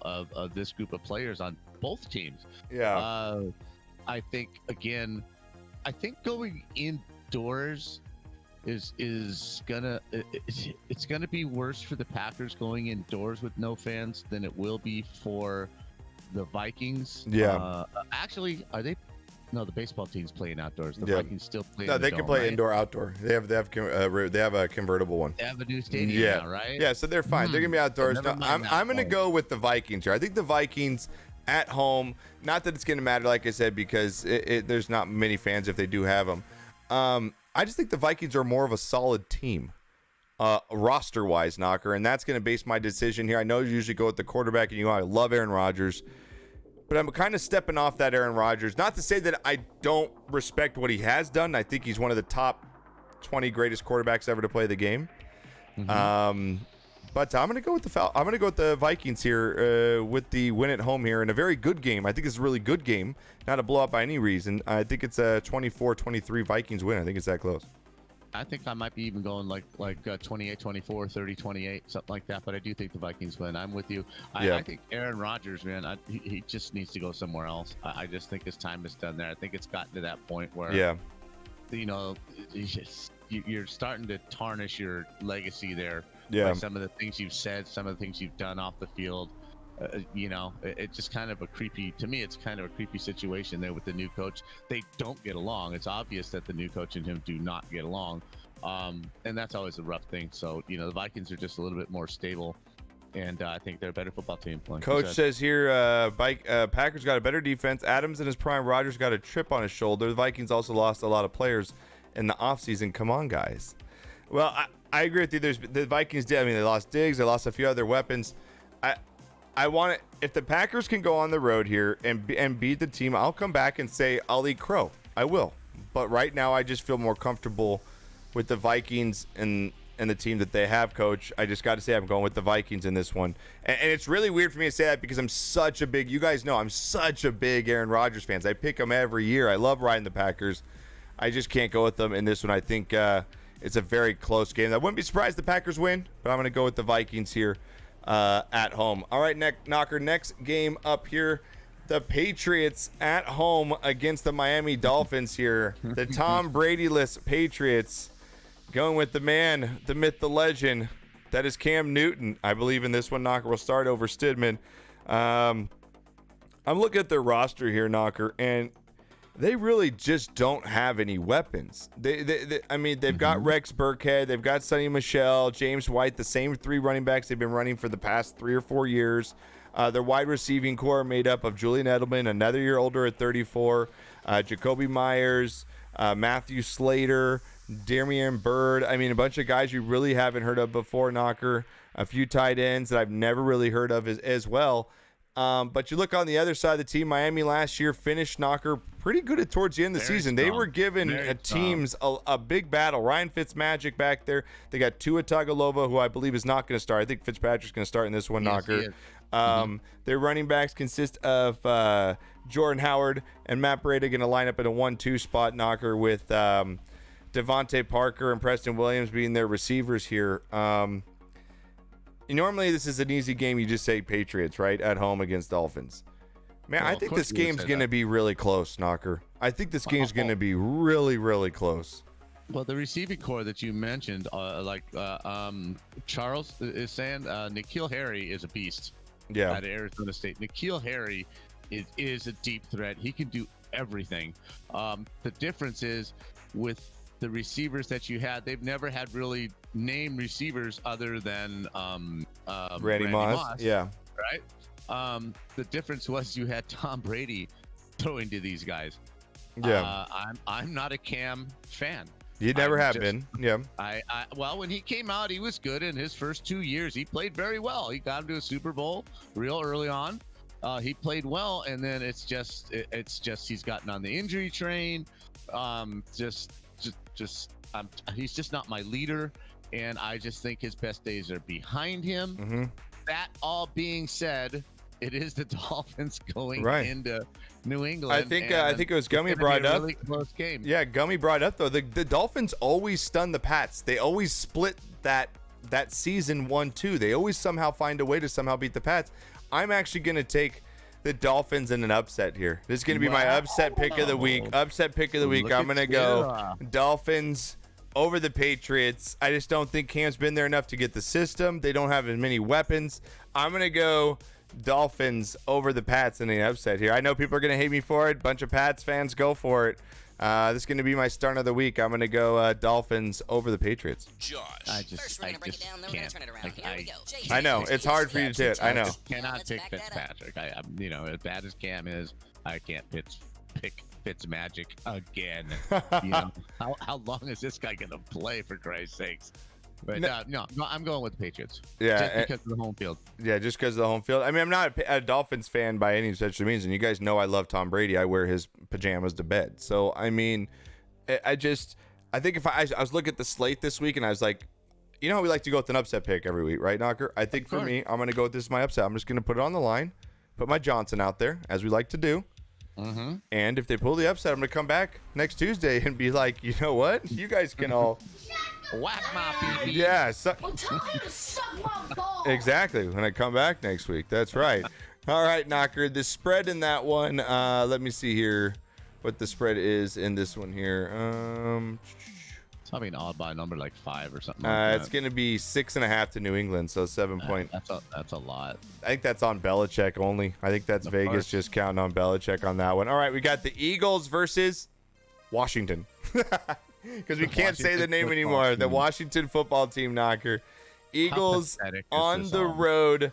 of this group of players on both teams. Yeah. I think going indoors is gonna be worse for the Packers going indoors with no fans than it will be for the Vikings. Yeah. Actually, are they? No, the baseball team's playing outdoors. The Yeah. Vikings still play. No, in the they dome, can play right? indoor, outdoor. They have a convertible one. They have a new stadium now, right? Yeah, so they're fine. They're gonna be outdoors. Never No, mind that I'm gonna point. go with the Vikings here. I think the Vikings at home. Not that it's gonna matter, like I said, because there's not many fans if they do have them. I just think the Vikings are more of a solid team, roster-wise, Knocker, and that's gonna base my decision here. I know you usually go with the quarterback, and I love Aaron Rodgers. But I'm kind of stepping off that Aaron Rodgers. Not to say that I don't respect what he has done. I think he's one of the top 20 greatest quarterbacks ever to play the game. Mm-hmm. But I'm going to go with the Vikings here with the win at home here in a very good game. I think it's a really good game, not a blowout by any reason. I think it's a 24-23 Vikings win. I think it's that close. I think I might be even going like 28-24, 30-28, something like that. But I do think the Vikings win. I'm with you. I think Aaron Rodgers, man, he just needs to go somewhere else. I just think his time is done there. I think it's gotten to that point where, you're starting to tarnish your legacy there by some of the things you've said, some of the things you've done off the field. It's just kind of a creepy, to me, it's kind of a creepy situation there with the new coach. They don't get along. It's obvious that the new coach and him do not get along. And that's always a rough thing. So, the Vikings are just a little bit more stable. And I think they're a better football team. Coach says here, Packers got a better defense. Adams in his prime. Rodgers got a chip on his shoulder. The Vikings also lost a lot of players in the offseason. Come on, guys. Well, I agree with you. The Vikings did. I mean, they lost Diggs. They lost a few other weapons. I want it. If the Packers can go on the road here and beat the team, I'll come back and say I'll eat crow. I will. But right now, I just feel more comfortable with the Vikings and the team that they have, Coach. I just got to say I'm going with the Vikings in this one. And it's really weird for me to say that because I'm such a big Aaron Rodgers fan. I pick him every year. I love riding the Packers. I just can't go with them in this one. I think it's a very close game. I wouldn't be surprised the Packers win, but I'm going to go with the Vikings here. At home. All right, Knocker, next game up here. The Patriots at home against the Miami Dolphins here. The Tom Brady-less Patriots going with the man, the myth, the legend. That is Cam Newton. I believe in this one, Knocker. We'll start over Stidman. I'm looking at their roster here, Knocker, and they really just don't have any weapons. They've got Rex Burkhead, they've got Sonny Michel, James White, the same three running backs they've been running for the past 3 or 4 years. Their wide receiving core made up of Julian Edelman, another year older at 34, Jacoby Myers, Matthew Slater, Damian Byrd. I mean, a bunch of guys you really haven't heard of before, Knocker. A few tight ends that I've never really heard of as well. But you look on the other side of the team, Miami last year finished, Knocker, pretty good towards the end of the season. They were giving teams a big battle. Ryan Fitzmagic back there. They got Tua Tagovailoa, who I believe is not going to start. I think Fitzpatrick's going to start in this one, Knocker. Their running backs consist of Jordan Howard and Matt Breida, going to line up in a 1-2 spot, Knocker, with Devontae Parker and Preston Williams being their receivers here. Normally, this is an easy game. You just say Patriots, right? At home against Dolphins. Man, I think this game's going to be really close, Knocker. I think this game's going to be really, really close. Well, the receiving core that you mentioned, Charles is saying N'Keal Harry is a beast. Yeah. Out of Arizona State. N'Keal Harry is a deep threat. He can do everything. The difference is with the receivers that you had, they've never had really named receivers other than Randy Moss. Yeah. Right? The difference was you had Tom Brady throwing to these guys. Yeah. I'm not a Cam fan. You never have been. Yeah. Well, when he came out, he was good in his first 2 years. He played very well. He got him to a Super Bowl real early on. He played well, and then it's just he's gotten on the injury train. He's just not my leader. and I just think his best days are behind him. Mm-hmm. That all being said, it is the Dolphins going Right. into New England. I think it was Gummy brought up. Really close game. Yeah, Gummy brought up though. The Dolphins always stun the Pats. They always split that season 1-2. They always somehow find a way to somehow beat the Pats. I'm actually going to take the Dolphins in an upset here. This is going to be my upset pick of the week. Upset pick of the week. I'm going to go Dolphins over the Patriots. I just don't think Cam's been there enough to get the system. They don't have as many weapons. I'm going to go Dolphins over the Pats in the upset here. I know people are going to hate me for it. Bunch of Pats fans, go for it. This is going to be my start of the week. I'm going to go Dolphins over the Patriots. Josh. I just can't. I know. It's hard for you to do it. I know. Cannot pick Fitzpatrick. As bad as Cam is, I can't pick Fitzmagic again. How long is this guy going to play, for Christ's sakes? But no, I'm going with the Patriots. Yeah, just because of the home field. Yeah, just because of the home field. I mean, I'm not a Dolphins fan by any such means, and you guys know I love Tom Brady. I wear his pajamas to bed. So I mean, I think if I was looking at the slate this week, and I was like, you know how we like to go with an upset pick every week, right, Knocker? I think for me, I'm going to go with this as my upset. I'm just going to put it on the line, put my Johnson out there, as we like to do. Mm-hmm. And if they pull the upset, I'm going to come back next Tuesday and be like, you know what? You guys can all whack my PB. Yeah. Well, tell him to suck my balls. Exactly. When I come back next week. That's right. All right, Knocker. The spread in that one, let me see here what the spread is in this one here. It's probably an odd by number, like 5 or something. It's going to be 6.5 to New England, so 7 point. That's a lot. I think that's on Belichick only. I think that's Vegas just counting on Belichick on that one. All right, we got the Eagles versus Washington. Because we can't say the name anymore. The Washington football team, Knocker. Eagles on the road,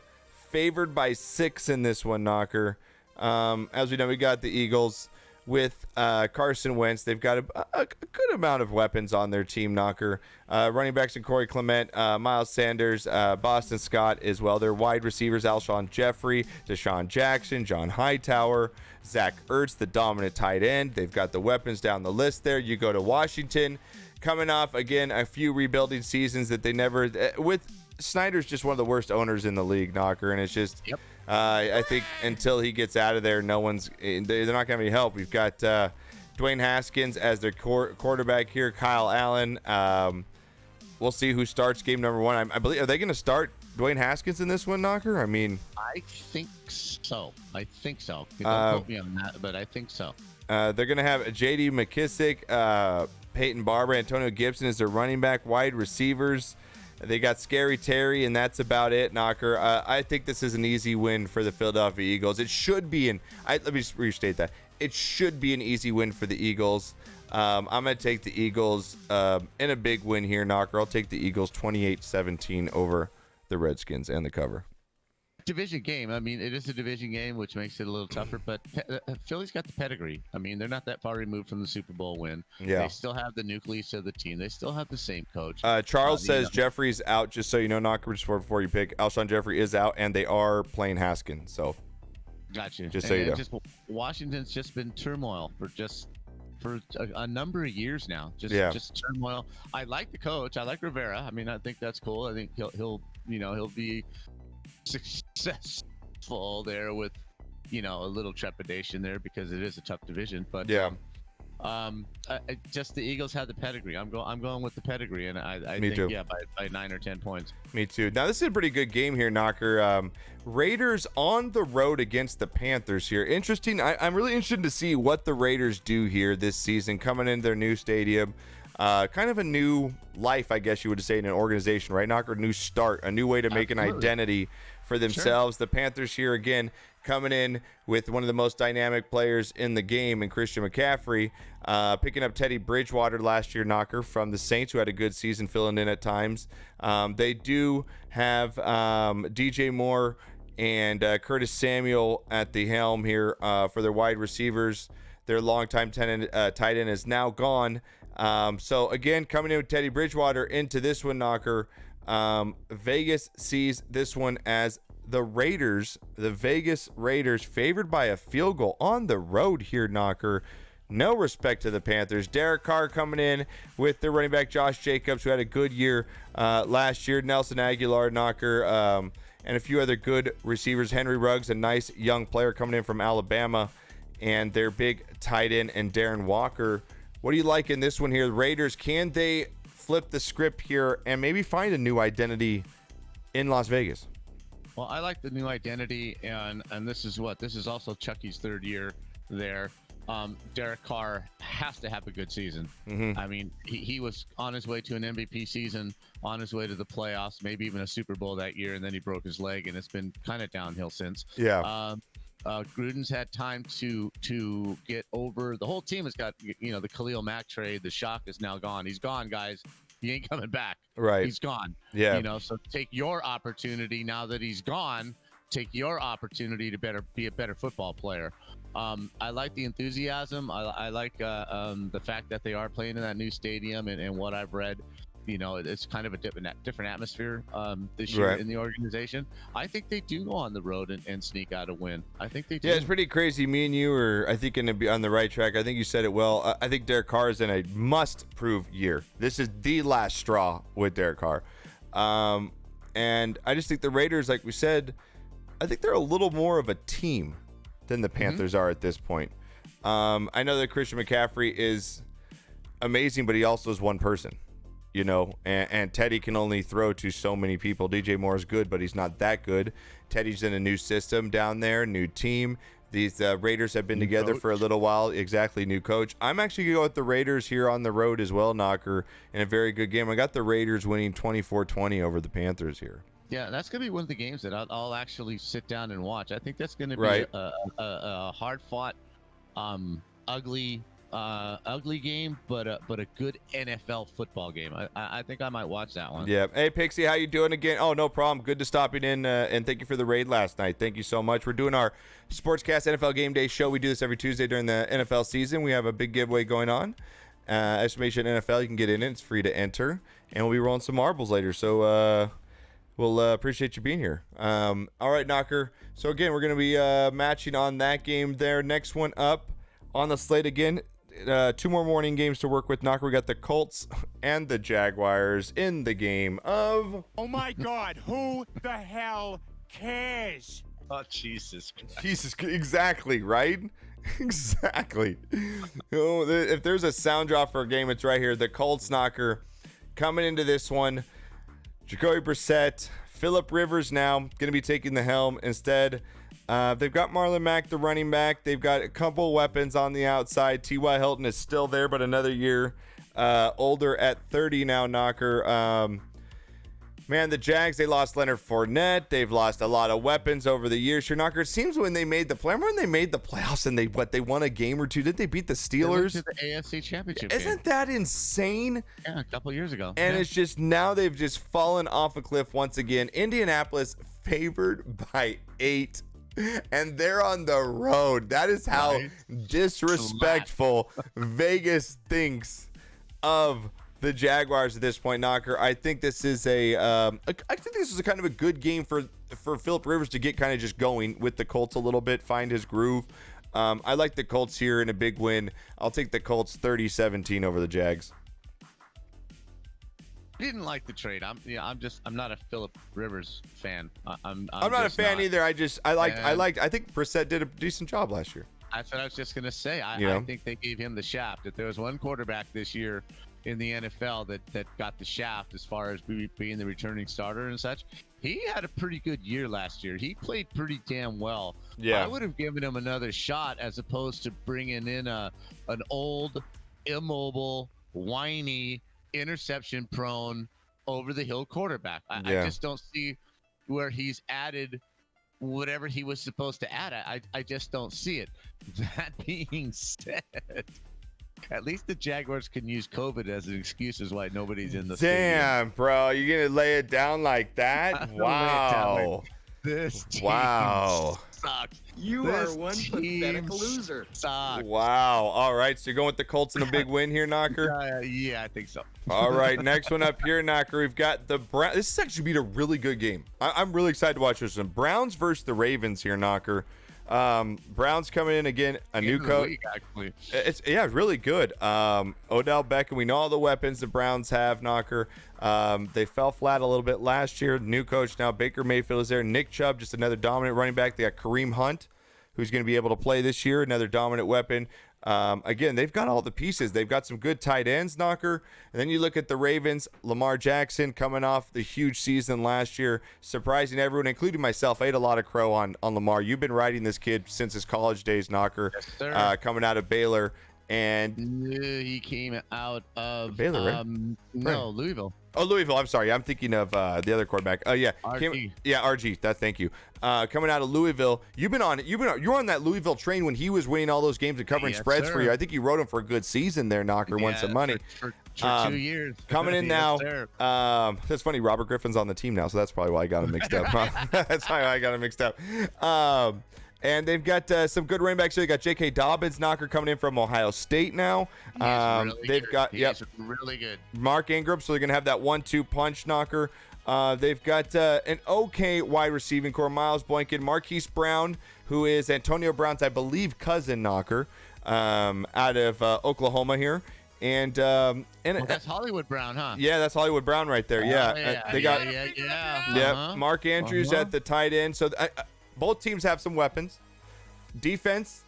favored by 6 in this one, Knocker. As we know, we got the Eagles with Carson Wentz. They've got a good amount of weapons on their team, Knocker. Running backs in Corey Clement, Miles Sanders, Boston Scott as well. Their wide receivers, Alshon Jeffrey, Deshaun Jackson, John Hightower, Zach Ertz, the dominant tight end. They've got the weapons down the list there. You go to Washington, coming off, again, a few rebuilding seasons that they never – with Snyder's just one of the worst owners in the league, Knocker, and it's just I think until he gets out of there, they're not going to have any help. We've got Dwayne Haskins as their quarterback here, Kyle Allen. We'll see who starts game number 1. I believe, are they going to start Dwayne Haskins in this one, Knocker? I mean, I think so. Don't quote me on that, but I think so. They're going to have J.D. McKissick, Peyton Barber, Antonio Gibson as their running back, wide receivers. They got Scary Terry, and that's about it, Knocker. I think this is an easy win for the Philadelphia Eagles. It should be let me just restate that. It should be an easy win for the Eagles. I'm going to take the Eagles in a big win here, Knocker. I'll take the Eagles 28-17 over the Redskins and the cover. Division game. I mean, it is a division game, which makes it a little tougher, but Philly's got the pedigree. I mean, they're not that far removed from the Super Bowl win. Yeah. They still have the nucleus of the team. They still have the same coach. Charles says Jeffrey's out, just so you know, Knocker, just before you pick. Alshon Jeffrey is out, and they are playing Haskins. So, gotcha. Just so you know. Washington's just been turmoil for a number of years now. Just turmoil. I like the coach. I like Rivera. I mean, I think that's cool. I think he'll be successful there with a little trepidation there because it is a tough division, but just the Eagles have the pedigree. I'm going with the pedigree, and I think too. By 9 or 10 points. Me too. Now this is a pretty good game here, Knocker. Raiders on the road against the Panthers here. Interesting. I'm really interested to see what the Raiders do here this season, coming into their new stadium. Kind of a new life, I guess you would say, in an organization, right, Knocker? New start, a new way to make an identity for themselves. Sure. The Panthers here, again, coming in with one of the most dynamic players in the game in Christian McCaffrey, picking up Teddy Bridgewater last year, Knocker, from the Saints, who had a good season filling in at times. They do have DJ Moore and Curtis Samuel at the helm here for their wide receivers. Their longtime tight end is now gone. So, again, coming in with Teddy Bridgewater into this one, Knocker. Vegas sees this one as the Vegas Raiders favored by a field goal on the road here, Knocker. no respect to the Panthers. Derek Carr coming in with the running back Josh Jacobs, who had a good year last year. Nelson Aguilar, Knocker, and a few other good receivers. Henry Ruggs, a nice young player coming in from Alabama, and their big tight end and Darren Walker. What do you like in this one here? The Raiders, can they flip the script here and maybe find a new identity in Las Vegas? Well, I like the new identity, and this is also Chucky's third year there. Derek Carr has to have a good season. Mm-hmm. I mean, he was on his way to an MVP season, on his way to the playoffs, maybe even a Super Bowl that year, and then he broke his leg, and it's been kind of downhill since. Yeah. Gruden's had time to get over. The whole team has got, the Khalil Mack trade. The shock is now gone. He's gone, guys. He ain't coming back. Right. He's gone. Yeah. So take your opportunity now that he's gone. Take your opportunity to be a better football player. I like the enthusiasm. I like the fact that they are playing in that new stadium, and what I've read, it's kind of a different atmosphere this year in the organization. I think they do go on the road and sneak out a win. I think they do. Yeah, it's pretty crazy. Me and you are, I think, going to be on the right track. I think you said it well. I think Derek Carr is in a must-prove year. This is the last straw with Derek Carr. And I just think the Raiders, like we said, I think they're a little more of a team than the Panthers are at this point. I know that Christian McCaffrey is amazing, but he also is one person. And Teddy can only throw to so many people. DJ Moore is good, but he's not that good. Teddy's in a new system down there, new team. These Raiders have been together for a little while. Exactly, new coach. I'm actually going to go with the Raiders here on the road as well, Knocker, in a very good game. I got the Raiders winning 24-20 over the Panthers here. Yeah, that's going to be one of the games that I'll actually sit down and watch. I think that's going to be a hard-fought, ugly game, but a good NFL football game. I think I might watch that one. Yeah. Hey, Pixie, how you doing again? Oh, no problem. Good to stopping in, and thank you for the raid last night. Thank you so much. We're doing our Sportscast NFL Game Day show. We do this every Tuesday during the NFL season. We have a big giveaway going on. Estimation NFL, you can get in it. It's free to enter, and we'll be rolling some marbles later. So we'll appreciate you being here. All right, Knocker. So again, we're going to be matching on that game there. Next one up on the slate again. 2 more morning games to work with, Knocker. We got the Colts and the Jaguars in the game of... Oh, my God. Who the hell cares? Oh, Jesus Christ. Jesus, exactly, right? Exactly. If there's a sound drop for a game, it's right here. The Colts, Knocker, coming into this one. Jacoby Brissett, Phillip Rivers now going to be taking the helm instead. They've got Marlon Mack, the running back. They've got a couple weapons on the outside. T.Y. Hilton is still there, but another year older at 30 now, Knocker. Man, the Jags, they lost Leonard Fournette. They've lost a lot of weapons over the years. Sure, Knocker, it seems when they made the playoffs and they won a game or two. Did they beat the Steelers? They went to the AFC Championship Isn't that insane? Yeah, a couple years ago. And it's just now they've just fallen off a cliff once again. Indianapolis favored by 8. And they're on the road. That is how disrespectful Vegas thinks of the Jaguars at this point, Knocker. I think this is I think this is a kind of a good game for Phillip Rivers to get kind of just going with the Colts a little bit, find his groove. I like the Colts here in a big win. I'll take the Colts 30-17 over the Jags. I didn't like the trade. I'm not a Phillip Rivers fan. I'm not a fan either. I think Brissett did a decent job last year. That's what I was just gonna say. I think they gave him the shaft. If there was one quarterback this year in the NFL that got the shaft as far as being the returning starter and such, he had a pretty good year last year. He played pretty damn well. Yeah, I would have given him another shot as opposed to bringing in an old, immobile, whiny, interception-prone, over-the-hill quarterback. I just don't see where he's added whatever he was supposed to add. I just don't see it. That being said, at least the Jaguars can use COVID as an excuse as why nobody's in the stadium. Bro, you're gonna lay it down like that? Wow. This team sucks. You are one pathetic loser. Sucks. Wow. All right, so you're going with the Colts in a big win here, Knocker? Yeah, I think so. All right, next one up here, Knocker. We've got the Browns. This is actually be a really good game. I'm really excited to watch this one. Browns versus the Ravens here, Knocker. Browns coming in again, a new coach. It's really good. Odell Beckham, we know all the weapons the Browns have, Knocker. They fell flat a little bit last year. New coach now, Baker Mayfield is there. Nick Chubb, just another dominant running back. They got Kareem Hunt, who's going to be able to play this year, another dominant weapon. Again, they've got all the pieces. They've got some good tight ends, Knocker. And then you look at the Ravens, Lamar Jackson coming off the huge season last year, surprising everyone, including myself. I ate a lot of crow on Lamar. You've been riding this kid since his college days, Knocker, yes, sir. Coming out of Baylor. And he came out of Baylor, right? No, Louisville. Oh, Louisville. I'm sorry. I'm thinking of the other quarterback. Yeah. RG. RG. Thank you. Coming out of Louisville. You were on that Louisville train when he was winning all those games and covering spreads for you. I think you rode him for a good season there, Knocker, won some money. For 2 years. Coming in now. That's funny. Robert Griffin's on the team now, so that's probably why I got him mixed up. That's why I got him mixed up. And they've got some good running backs. So they got J.K. Dobbins, Knocker, coming in from Ohio State now. They've got really good. Mark Ingram, so they're gonna have that 1-2 punch, Knocker. They've got an okay wide receiving core. Miles Boykin, Marquise Brown, who is Antonio Brown's, I believe, cousin, Knocker, out of Oklahoma here. And that's Hollywood Brown, huh? Yeah, that's Hollywood Brown right there. They got Mark Andrews at the tight end. So both teams have some weapons. Defense,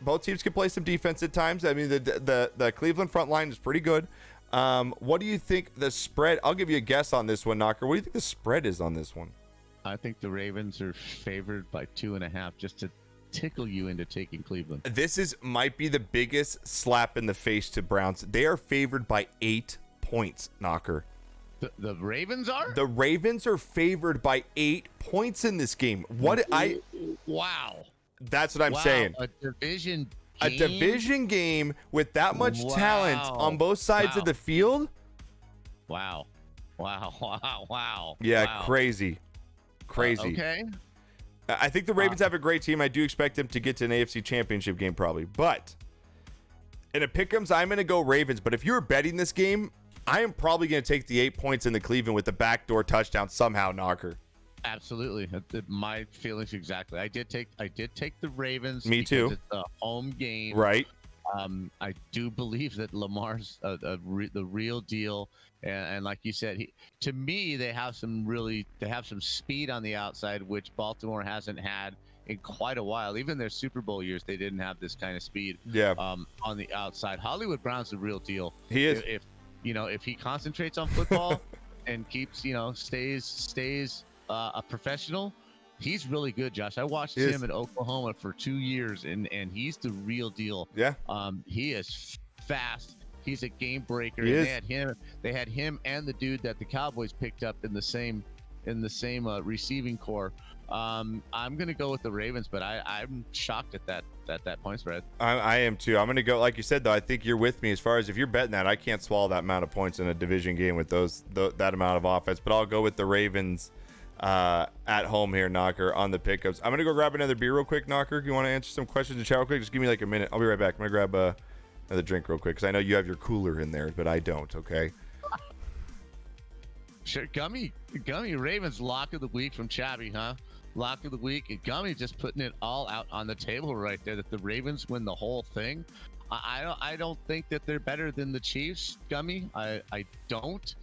both teams can play some defense at times. I mean, the Cleveland front line is pretty good. What do you think the spread? I'll give you a guess on this one, Knocker. What do you think the spread is on this one? I think the Ravens are favored by 2.5, just to tickle you into taking Cleveland. This might be the biggest slap in the face to Browns. They are favored by 8 points, Knocker. The Ravens are? The Ravens are favored by 8 points in this game. Wow. That's what I'm saying. A division game with that much talent on both sides of the field? Wow. Yeah, crazy. Okay. I think the Ravens have a great team. I do expect them to get to an AFC Championship game probably. But in a Pickems, I'm going to go Ravens. But if you're betting this game, I am probably going to take the 8 points in the Cleveland with the backdoor touchdown somehow, Knocker. Absolutely. My feelings exactly. I did take the Ravens. Me too. It's a home game. Right. I do believe that Lamar's the real deal. And like you said, to me, they have some speed on the outside, which Baltimore hasn't had in quite a while. Even their Super Bowl years, they didn't have this kind of speed. Yeah. On the outside, Hollywood Brown's the real deal. He is. If he concentrates on football and keeps, stays a professional, he's really good, Josh. I watched him at Oklahoma for 2 years, and he's the real deal. Yeah. He is fast. He's a game breaker. He is. They had him and the dude that the Cowboys picked up in the same receiving core. I'm gonna go with the Ravens, but I'm shocked at that point spread. I am too. I'm gonna go, like you said, though. I think you're with me as far as if you're betting that. I can't swallow that amount of points in a division game with that amount of offense. But I'll go with the Ravens at home here, Knocker, on the pickups. I'm gonna go grab another beer real quick, Knocker. If you want to answer some questions in chat real quick, just give me like a minute. I'll be right back. I'm gonna grab another drink real quick because I know you have your cooler in there, but I don't. Okay. Sure, Gummy Ravens lock of the week from Chabby, huh? Lock of the week, and Gummy just putting it all out on the table right there that the Ravens win the whole thing. I don't think that they're better than the Chiefs, Gummy. I don't.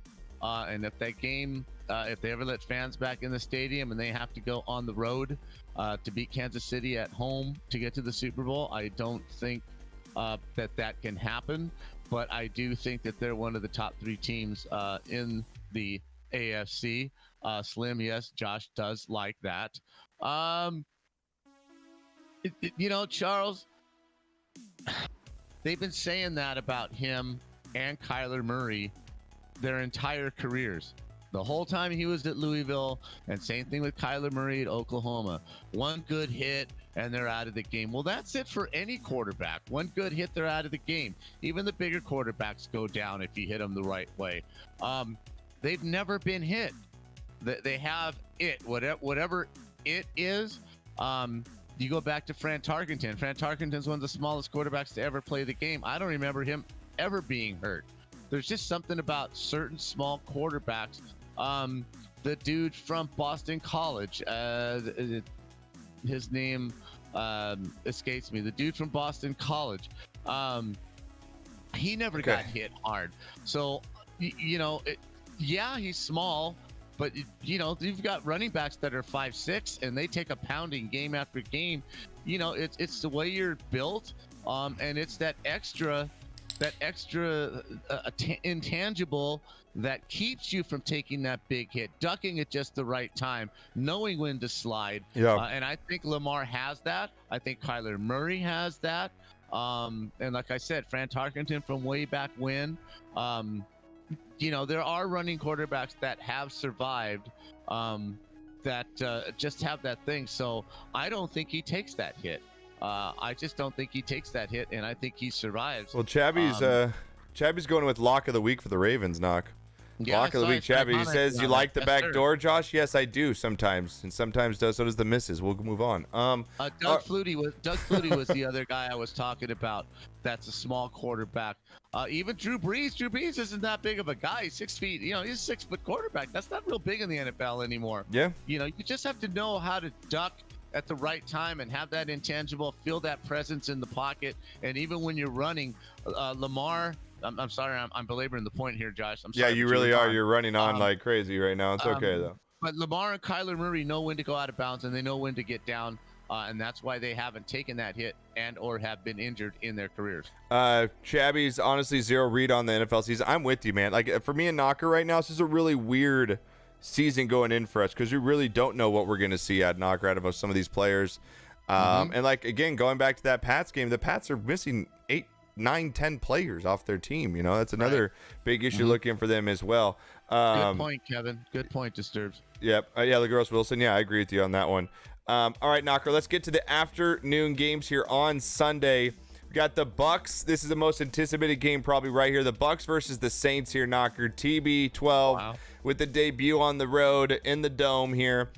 And if that game, if they ever let fans back in the stadium and they have to go on the road to beat Kansas City at home to get to the Super Bowl, I don't think that can happen. But I do think that they're one of the top 3 teams in the AFC. Slim, yes, Josh does like that. Charles, they've been saying that about him and Kyler Murray their entire careers. The whole time he was at Louisville, and same thing with Kyler Murray at Oklahoma. One good hit, and they're out of the game. Well, that's it for any quarterback. One good hit, they're out of the game. Even the bigger quarterbacks go down if you hit them the right way. They've never been hit. They have it, whatever it is. You go back to Fran Tarkenton. Fran Tarkenton's one of the smallest quarterbacks to ever play the game. I don't remember him ever being hurt. There's just something about certain small quarterbacks. The dude from Boston College, his name, escapes me. The dude from Boston College. He never got hit hard. So, yeah, he's small, but you've got running backs that are 5'6", and they take a pounding game after game. It's the way you're built, and it's that extra intangible that keeps you from taking that big hit, ducking at just the right time, knowing when to slide. Yeah. And I think Lamar has that. I think Kyler Murray has that. And like I said, Fran Tarkenton from way back when. There are running quarterbacks that have survived that just have that thing. So I don't think he takes that hit. I just don't think he takes that hit, and I think he survives. Well, Chabby's going with lock of the week for the Ravens, Knock. Yeah, lock of the week, Chabby. He says, you like the back door, Josh? Yes, I do sometimes, and sometimes so does the misses. We'll move on. Doug Flutie was the other guy I was talking about. That's a small quarterback. Even Drew Brees. Drew Brees isn't that big of a guy. He's 6 feet. He's a 6 foot quarterback. That's not real big in the NFL anymore. Yeah. You just have to know how to duck at the right time and have that intangible, feel that presence in the pocket. And even when you're running, Lamar, I'm sorry, I'm belaboring the point here, Josh. I'm sorry. Yeah, you really are. You're running on like crazy right now. It's okay, though. But Lamar and Kyler Murray know when to go out of bounds, and they know when to get down, and that's why they haven't taken that hit and or have been injured in their careers. Chabby's honestly zero read on the NFL season. I'm with you, man. Like, for me and Knocker right now, this is a really weird season going in for us because we really don't know what we're going to see at Knocker out of some of these players. And, like, again, going back to that Pats game, the Pats are missing 8, 9, 10 players off their team. That's another big issue looking for them as well. Good point, Kevin. Good point, Disturbs. Yep. Yeah, LaGrosse Wilson. Yeah, I agree with you on that one. All right, Knocker, let's get to the afternoon games here on Sunday. We got the Bucks. This is the most anticipated game probably right here. The Bucks versus the Saints here, Knocker. TB12 with the debut on the road in the Dome here.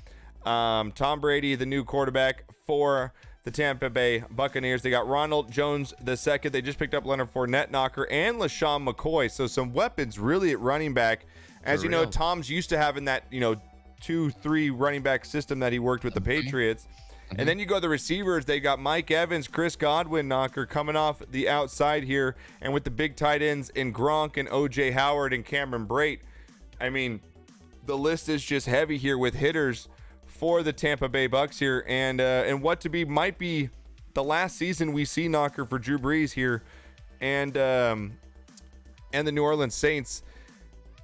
Tom Brady, the new quarterback for the Tampa Bay Buccaneers. They got Ronald Jones II. They just picked up Leonard Fournette, Knocker, and LaShawn McCoy. So some weapons really at running back. As you know, Tom's used to having that, 2-3 running back system that he worked with the Patriots. And then you go to the receivers. They got Mike Evans, Chris Godwin, Knocker, coming off the outside here. And with the big tight ends in Gronk and O.J. Howard and Cameron Brate. I mean, the list is just heavy here with hitters for the Tampa Bay Bucks here. And what might be the last season we see, Knocker, for Drew Brees here. And the New Orleans Saints.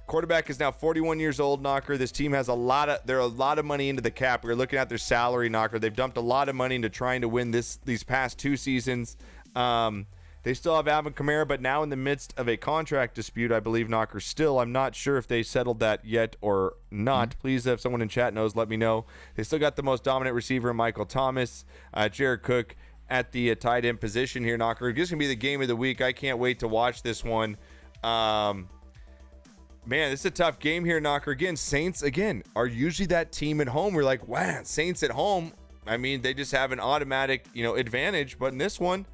Quarterback is now 41 years old, Knocker. This team has a lot of money into the cap. We're looking at their salary, Knocker. They've dumped a lot of money into trying to win these past 2 seasons. They still have Alvin Kamara, but now in the midst of a contract dispute, I believe, Knocker. Still, I'm not sure if they settled that yet or not. Please, if someone in chat knows, let me know. They still got the most dominant receiver, Michael Thomas, Jared Cook at the tight end position here, Knocker. This is going to be the game of the week. I can't wait to watch this one. Man, this is a tough game here, Knocker. Again, Saints, are usually that team at home. We're like, wow, Saints at home. I mean, they just have an automatic, advantage. But in this one,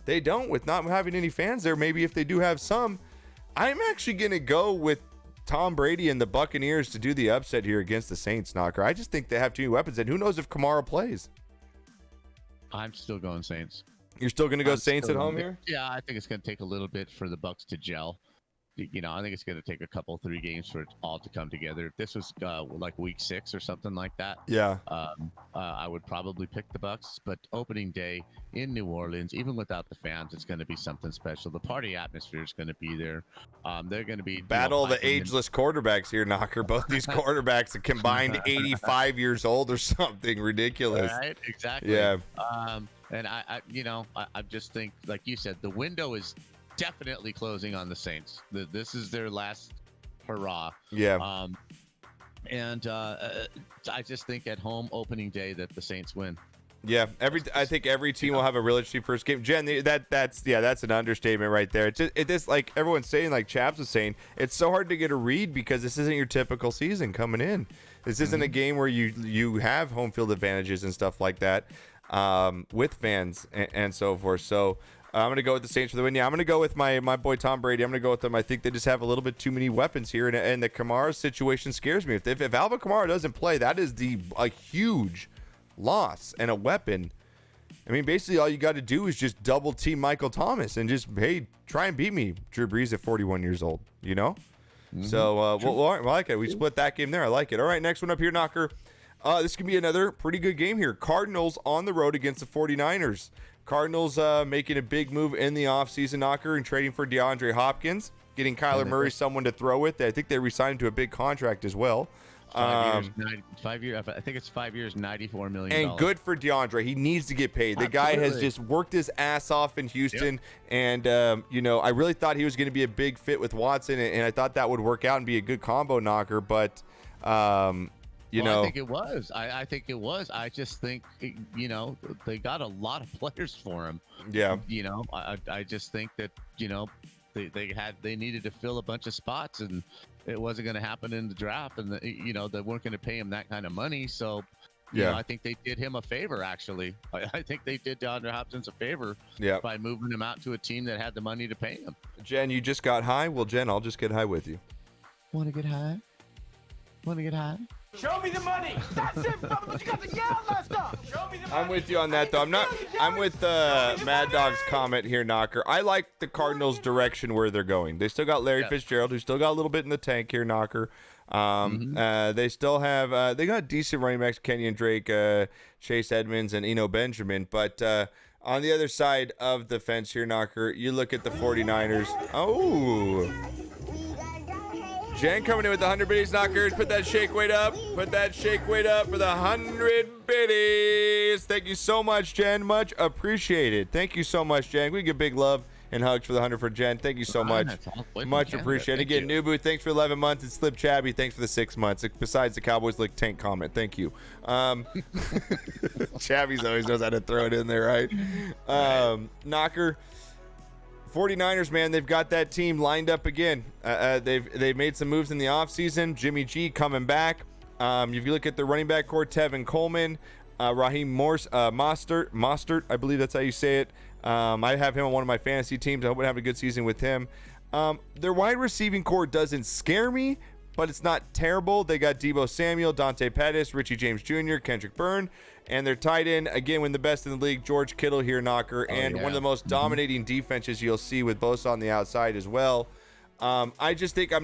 they don't, with not having any fans there. Maybe if they do have some. I'm actually going to go with Tom Brady and the Buccaneers to do the upset here against the Saints, Knocker. I just think they have too many weapons. And who knows if Kamara plays? I'm still going Saints. You're still going to go Saints at home here? Yeah, I think it's going to take a little bit for the Bucs to gel. I think it's going to take a couple, 3 games for it all to come together. If this was like week 6 or something like that, I would probably pick the Bucs. But opening day in New Orleans, even without the fans, it's going to be something special. The party atmosphere is going to be there. They're going to be battle the ageless quarterbacks here, Knocker. Both these quarterbacks are combined 85 years old or something ridiculous. Right? Exactly. Yeah. And I just think, like you said, the window is definitely closing on the Saints. This is their last hurrah. Yeah. And I just think at home opening day that the Saints win. Yeah, I think every team will have a real interesting first game. Jen, that's an understatement right there. It's like everyone's saying, like Chaps was saying, it's so hard to get a read because this isn't your typical season coming in. This isn't a game where you have home field advantages and stuff like that with fans and so forth. So I'm going to go with the Saints for the win. Yeah, I'm going to go with my boy Tom Brady. I'm going to go with them. I think they just have a little bit too many weapons here, and the Kamara situation scares me. If Alvin Kamara doesn't play, that is a huge loss and a weapon I mean, basically all you got to do is just double team Michael Thomas and just, hey, try and beat me, Drew Brees, at 41 years old, you know? Mm-hmm. So, I like it. We split that game there. I like it. All right, next one up here, Knocker. This can be another pretty good game here. Cardinals on the road against the 49ers. Cardinals making a big move in the offseason, Knocker, and trading for DeAndre Hopkins, getting Kyler Murray someone to throw with. I think they re-signed him to a big contract as well. 5 years, I think it's 5 years, $94 million. And good for DeAndre. He needs to get paid. The guy has just worked his ass off in Houston. Yep. And, I really thought he was going to be a big fit with Watson, and I thought that would work out and be a good combo, Knocker. But, I think it was. I think it was. I just think, they got a lot of players for him. Yeah. I just think that, they needed to fill a bunch of spots, and it wasn't going to happen in the draft, and they weren't going to pay him that kind of money. So, I think they did him a favor. Actually, I think they did DeAndre Hopkins a favor by moving him out to a team that had the money to pay him. Jen, you just got high. Well, Jen, I'll just get high with you. Want to get high? Show me the money. That's it, brother. But you got the yell messed up. Show me the money. I'm with you on that, though. I'm with Mad Dog's comment here, Knocker. I like the Cardinals' direction where they're going. They still got Larry Fitzgerald, who still got a little bit in the tank here, Knocker. They still have they got decent running backs, Kenyon Drake, Chase Edmonds, and Eno Benjamin. But on the other side of the fence here, Knocker, you look at the 49ers. Oh. Jen coming in with the 100 biddies, Knockers. Put that shake weight up. Put that shake weight up for the 100 biddies. Thank you so much, Jen. Much appreciated. Thank you so much, Jen. We give big love and hugs for the 100 for Jen. Thank you so much. Much appreciated. Again, Nubu, thanks for 11 months. And Slip Chabby, thanks for the 6 months. Besides the Cowboys Lick Tank comment. Thank you. Chabby's always knows how to throw it in there, right? Knocker. 49ers, man, they've got that team lined up again. They've made some moves in the offseason. Jimmy G coming back. If you look at the running back core, Tevin Coleman, Raheem Mostert, I believe that's how you say it. I have him on one of my fantasy teams. I hope we have a good season with him. Their wide receiving core doesn't scare me, but it's not terrible. They got Deebo Samuel, Dante Pettis, Richie James Jr., Kendrick Byrne, and they're tight end, again, when the best in the league, George Kittle here, Knocker, and one of the most dominating defenses you'll see with Bosa on the outside as well. I just think I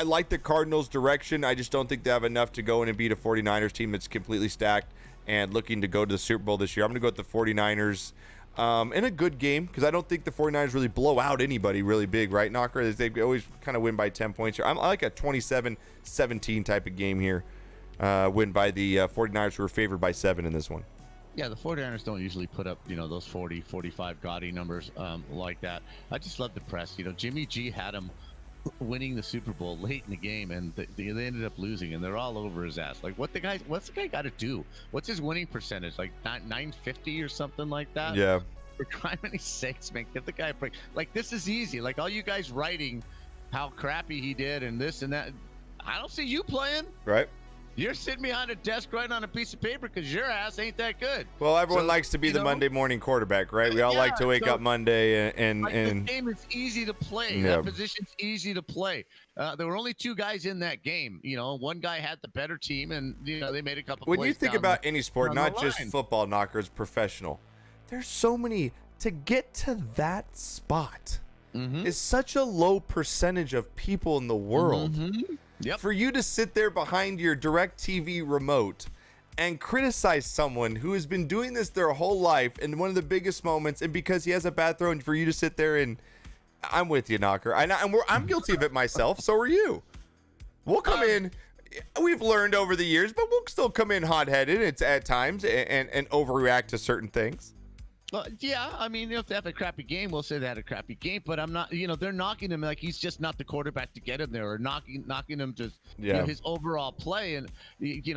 like the Cardinals' direction. I just don't think they have enough to go in and beat a 49ers team that's completely stacked and looking to go to the Super Bowl this year. I'm going to go with the 49ers in a good game, because I don't think the 49ers really blow out anybody really big, right, Knocker? They always kind of win by 10 points here. I like a 27-17 type of game here. Win by the 49ers, who were favored by 7 in this one. Yeah, the 49ers don't usually put up, those 40, 45 gaudy numbers like that. I just love the press. Jimmy G had them winning the Super Bowl late in the game, and they ended up losing, and they're all over his ass. Like, what's the guy got to do? What's his winning percentage? Like 950 or something like that? Yeah. For crying many sakes, man, give the guy a break. Like, this is easy. Like, all you guys writing how crappy he did and this and that. I don't see you playing. Right. You're sitting behind a desk writing on a piece of paper because your ass ain't that good. Well, everyone likes to be the Monday morning quarterback, right? We all like to wake up Monday and the game is easy to play. Yeah. That position's easy to play. There were only 2 guys in that game. One guy had the better team, and they made a couple. When you think about any sport, not just football, Knockers, professional, there's so many to get to that spot. Is such a low percentage of people in the world. Yep. For you to sit there behind your DirecTV remote and criticize someone who has been doing this their whole life in one of the biggest moments, and because he has a bad throw, and for you to sit there and I'm with you, Knocker. I'm guilty of it myself. So are you. We'll come in. We've learned over the years, but we'll still come in hot-headed at times and overreact to certain things. Yeah, I mean, if they have a crappy game, we'll say they had a crappy game. But I'm not, they're knocking him like he's just not the quarterback to get him there, or knocking him to his overall play. And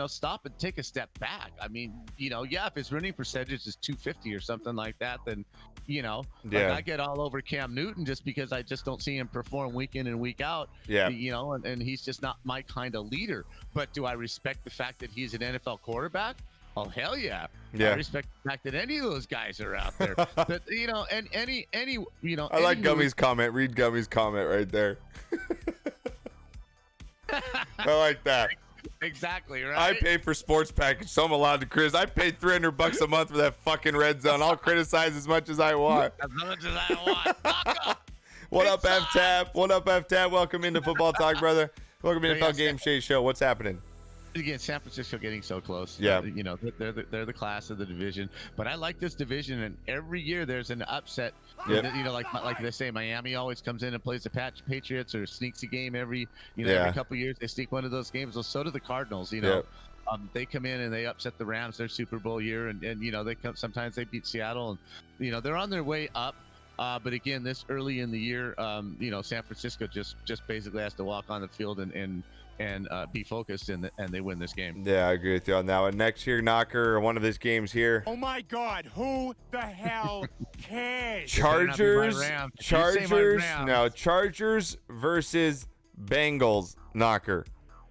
stop and take a step back. I mean, if his running percentage is 250 or something like that, then I get all over Cam Newton just because I just don't see him perform week in and week out. Yeah, and he's just not my kind of leader. But do I respect the fact that he's an NFL quarterback? Oh, hell yeah. I respect the fact that any of those guys are out there. But, and any I like Gummy's comment. Read Gummy's comment right there. I like that. Exactly, right? I pay for sports package, so I'm allowed to criticize. I paid $300 a month for that fucking red zone. I'll criticize as much as I want. As much as I want. Knock up. What up, F-Tab? What up, F-Tab? Welcome into Football Talk, brother. Welcome to NFL Game Shade Show. What's happening? Again, San Francisco getting so close. Yeah. You know, they're the class of the division. But I like this division, and every year there's an upset. Yep. You know, like they say, Miami always comes in and plays the Patriots or sneaks a game every couple of years. They sneak one of those games. Well, so do the Cardinals. You know, Yep. They come in and they upset the Rams their Super Bowl year, and you know sometimes they beat Seattle, and you know they're on their way up. But again, this early in the year, you know, San Francisco just basically has to walk on the field and be focused, and they win this game. Yeah, I agree with you on that one. Next year, Knocker, one of his games here. Oh my God, who the hell cares? Chargers versus Bengals, Knocker.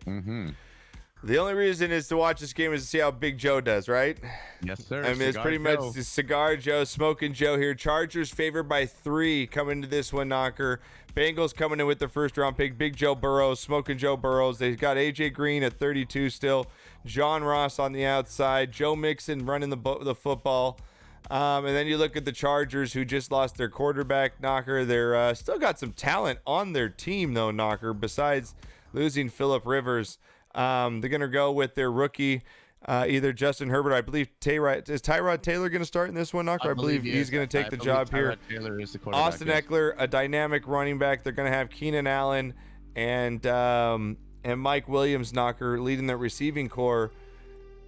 Mm-hmm. The only reason is to watch this game is to see how Big Joe does, right? Yes, sir. I mean, it's pretty much the Cigar Joe, Smoking Joe here. Chargers favored by 3 coming into this one, Knocker. Bengals coming in with the first-round pick. Big Joe Burrows, Smoking Joe Burrows. They've got A.J. Green at 32 still. John Ross on the outside. Joe Mixon running the football. And then you look at the Chargers, who just lost their quarterback, Knocker. They're still got some talent on their team, though, Knocker, besides losing Phillip Rivers. They're going to go with their rookie, either Justin Herbert. I believe is Tyrod Taylor going to start in this one, Knocker? I believe he's going to take the job here. Taylor is the quarterback. Austin Eckler, a dynamic running back. They're going to have Keenan Allen and Mike Williams, Knocker, leading the receiving core.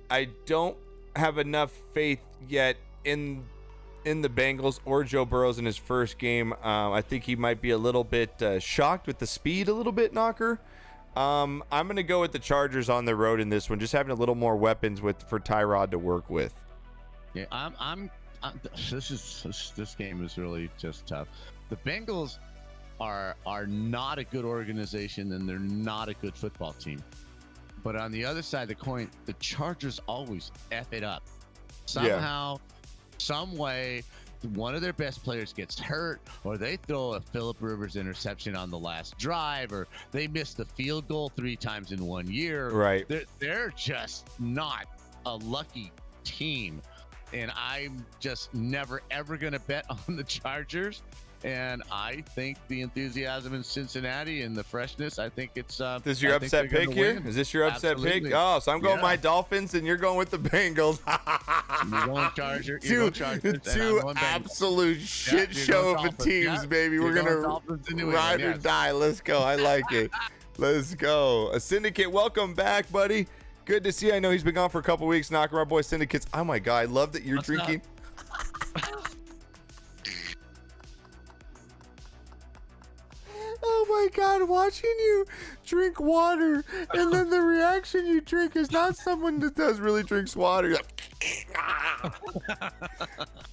I don't have enough faith yet in the Bengals or Joe Burrows in his first game. I think he might be a little bit shocked with the speed a little bit, Knocker. I'm going to go with the Chargers on the road in this one, just having a little more weapons for Tyrod to work with. Yeah, this game is really just tough. The Bengals are not a good organization, and they're not a good football team. But on the other side of the coin, the Chargers always F it up. Somehow, some way, one of their best players gets hurt, or they throw a Phillip Rivers interception on the last drive, or they miss the field goal 3 times in 1 year. Right. They're just not a lucky team. And I'm just never, ever going to bet on the Chargers. And I think the enthusiasm in Cincinnati and the freshness, I think it's this is your upset pick here? Is this your upset pick? Oh, so I'm going my Dolphins and you're going with the Bengals. You're going Chargers. Two absolute shit show of teams, baby. We're gonna ride or die. Let's go. I like it. Let's go. A Syndicate, welcome back, buddy. Good to see you. I know he's been gone for a couple weeks. Knocking our boy Syndicates. Oh my God, I love that you're drinking. Oh my God, watching you drink water and then the reaction you drink is not someone that really drinks water. You're like,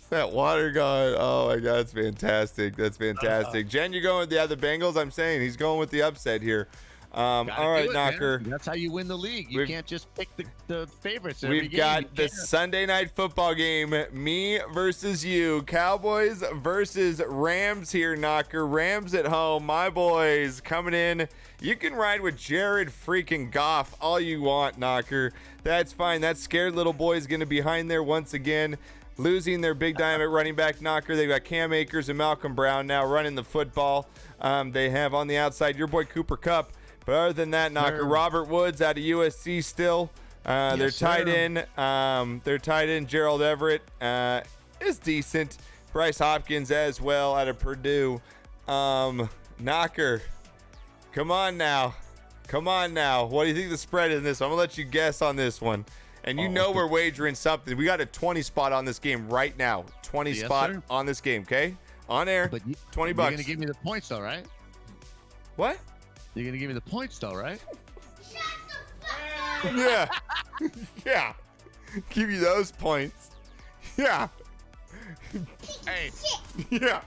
that water going. Oh my God, it's fantastic. That's fantastic. Jen, you're going with the Bengals? I'm saying he's going with the upset here. All right, Knocker. Man. That's how you win the league. You can't just pick the favorites every game. We've got the Sunday night football game, me versus you. Cowboys versus Rams here, Knocker. Rams at home. My boys coming in. You can ride with Jared freaking Goff all you want, Knocker. That's fine. That scared little boy is going to be behind there once again, losing their big dynamite running back, Knocker. They've got Cam Akers and Malcolm Brown now running the football. They have on the outside your boy Cooper Kupp. But other than that, Knocker, Robert Woods out of USC still. They're tied in. They're tied in. Gerald Everett is decent. Bryce Hopkins as well out of Purdue. Knocker, come on now. What do you think the spread is in this? I'm going to let you guess on this one. And you know we're wagering something. We got a 20 spot on this game right now. 20 spot on this game, okay? On air, but $20. You're going to give me the points, though, right? What? You're going to give me the points, though, right? Yeah. Yeah. Give you those points. Yeah. Hey. Yeah.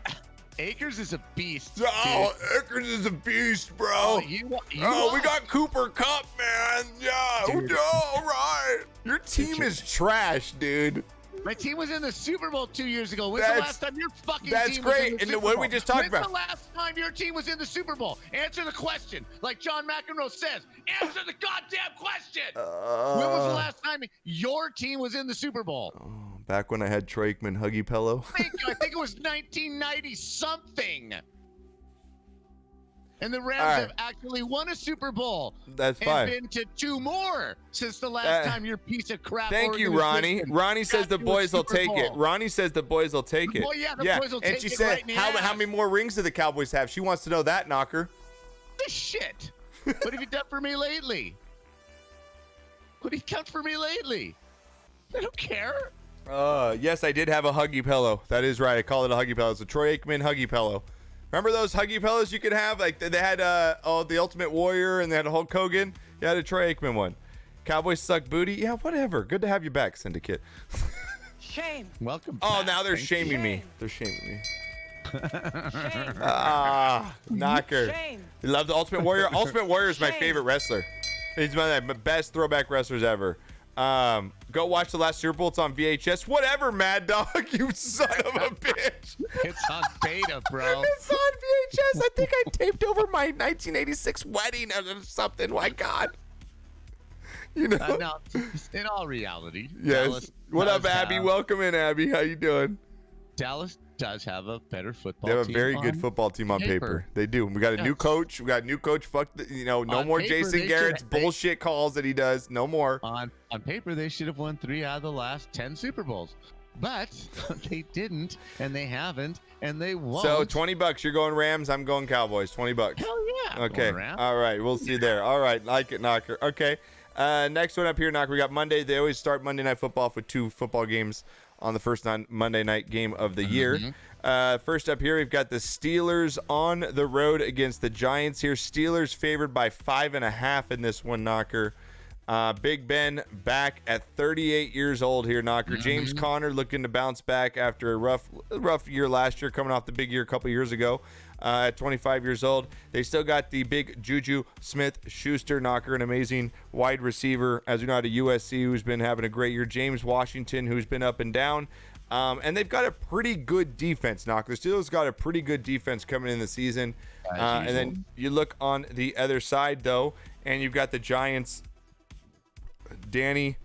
Akers is a beast. Oh, Akers is a beast, bro. Oh, we got Cooper Kupp, man. Yeah. Dude. All right. Your team is trash, dude. My team was in the Super Bowl 2 years ago. When's the last time your fucking team was in the Super Bowl? That's great. And what we just talked about. When's the last time your team was in the Super Bowl? Answer the question. Like John McEnroe says, answer the goddamn question. When was the last time your team was in the Super Bowl? Back when I had Troy Aikman Huggy Pillow. I think it was 1990 something. And the Rams have actually won a Super Bowl. That's fine. And been to 2 more since the last time your piece of crap. Thank you, Ronnie. Ronnie says the boys will take it. Ronnie says the boys will take it. Well, yeah, the boys will take it. And she said, right how many more rings do the Cowboys have? She wants to know that, Knocker. This shit. What have you done for me lately? What have you done for me lately? I don't care. Yes, I did have a Huggy Pillow. That is right. I call it a Huggy Pillow. It's a Troy Aikman Huggy Pillow. Remember those Huggy Pillows you could have? Like they had the Ultimate Warrior and they had a Hulk Hogan. You had a Troy Aikman one. Cowboys suck booty. Yeah, whatever. Good to have you back, Syndicate. Shame. Welcome Oh, back. now they're shaming me. They're shaming me. Knocker. Shame. You love the Ultimate Warrior? Ultimate Warrior is my favorite wrestler. He's one of the best throwback wrestlers ever. Go watch the last Super Bowl. It's on VHS. Whatever, Mad Dog, you son of a bitch. It's on beta, bro. It's on VHS. I think I taped over my 1986 wedding or something. My God. You know. No, in all reality. Yes. Dallas What up, does Abby? have- Welcome in, Abby. How you doing? Dallas does have a better football They have a team very good on football team on paper. They do. We got a new Yes. coach. We got a new coach. Fuck, no On more paper, Jason they Garrett's should- bullshit calls that he does. No more. On paper, they should have won 3 out of the last 10 Super Bowls. But they didn't, and they haven't, and they won't. So $20. You're going Rams. I'm going Cowboys. $20. Hell yeah. I'm Okay. going Rams. All right. We'll see there. All right. Like it, Knocker. Okay. Next one up here, Knocker. We got Monday. They always start Monday Night Football off with 2 football games on the first Monday night game of the year. First up here, we've got the Steelers on the road against the Giants here. Steelers favored by 5.5 in this one, Knocker. Big Ben back at 38 years old here, Knocker. James Conner looking to bounce back after a rough year last year, coming off the big year a couple years ago. At 25 years old, they still got the big Juju Smith-Schuster, Knocker, an amazing wide receiver, as we know, at USC, who's been having a great year. James Washington, who's been up and down. And they've got a pretty good defense, Knocker. The Steelers got a pretty good defense coming in the season. And then you look on the other side, though, and you've got the Giants. I'm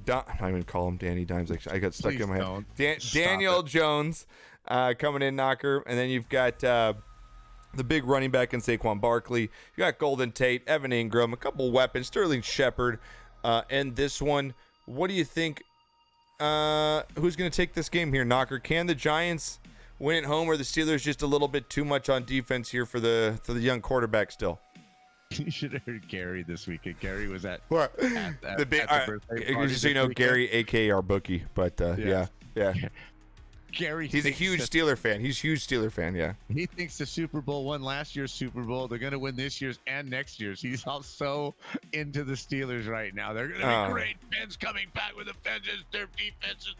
not even going to call him Danny Dimes. Like, I got stuck in my head. Daniel Jones coming in, Knocker. And then you've got the big running back in Saquon Barkley. You got Golden Tate, Evan Ingram, a couple weapons, Sterling Shepard. And this one, what do you think? Who's going to take this game here, Knocker? Can the Giants win at home, or the Steelers just a little bit too much on defense here for the young quarterback still? You should have heard Gary this weekend. Gary was at What? the birthday party Just so you know, this Gary, aka our bookie, but yeah. Gary, He's a huge Steeler fan. He's a huge Steeler fan, yeah. He thinks the Super Bowl won last year's Super Bowl. They're going to win this year's and next year's. He's all so into the Steelers right now. They're going to be great. Ben's coming back with a vengeance. Their defense is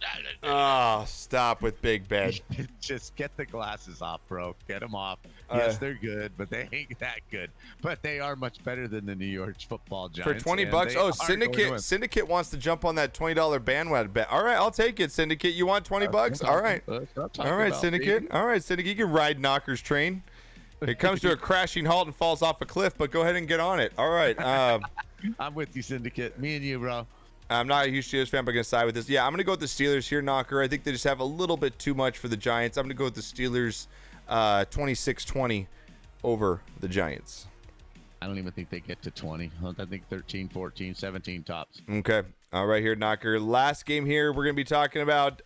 Oh, stop with Big Ben. Just get the glasses off, bro. Get them off. Yes, they're good, but they ain't that good. But they are much better than the New York Football Giants. For $20? Oh, Syndicate wants to jump on that $20 bandwagon bet. All right, I'll take it, Syndicate. You want $20? All right. All right, Syndicate. All right, Syndicate. You can ride Knocker's train. It comes to a crashing halt and falls off a cliff, but go ahead and get on it. All right. I'm with you, Syndicate. Me and you, bro. I'm not a huge Steelers fan, but I'm going to side with this. Yeah, I'm going to go with the Steelers here, Knocker. I think they just have a little bit too much for the Giants. I'm going to go with the Steelers 26-20 over the Giants. I don't even think they get to 20. I think 13, 14, 17 tops. Okay. All right here, Knocker. Last game here, we're going to be talking about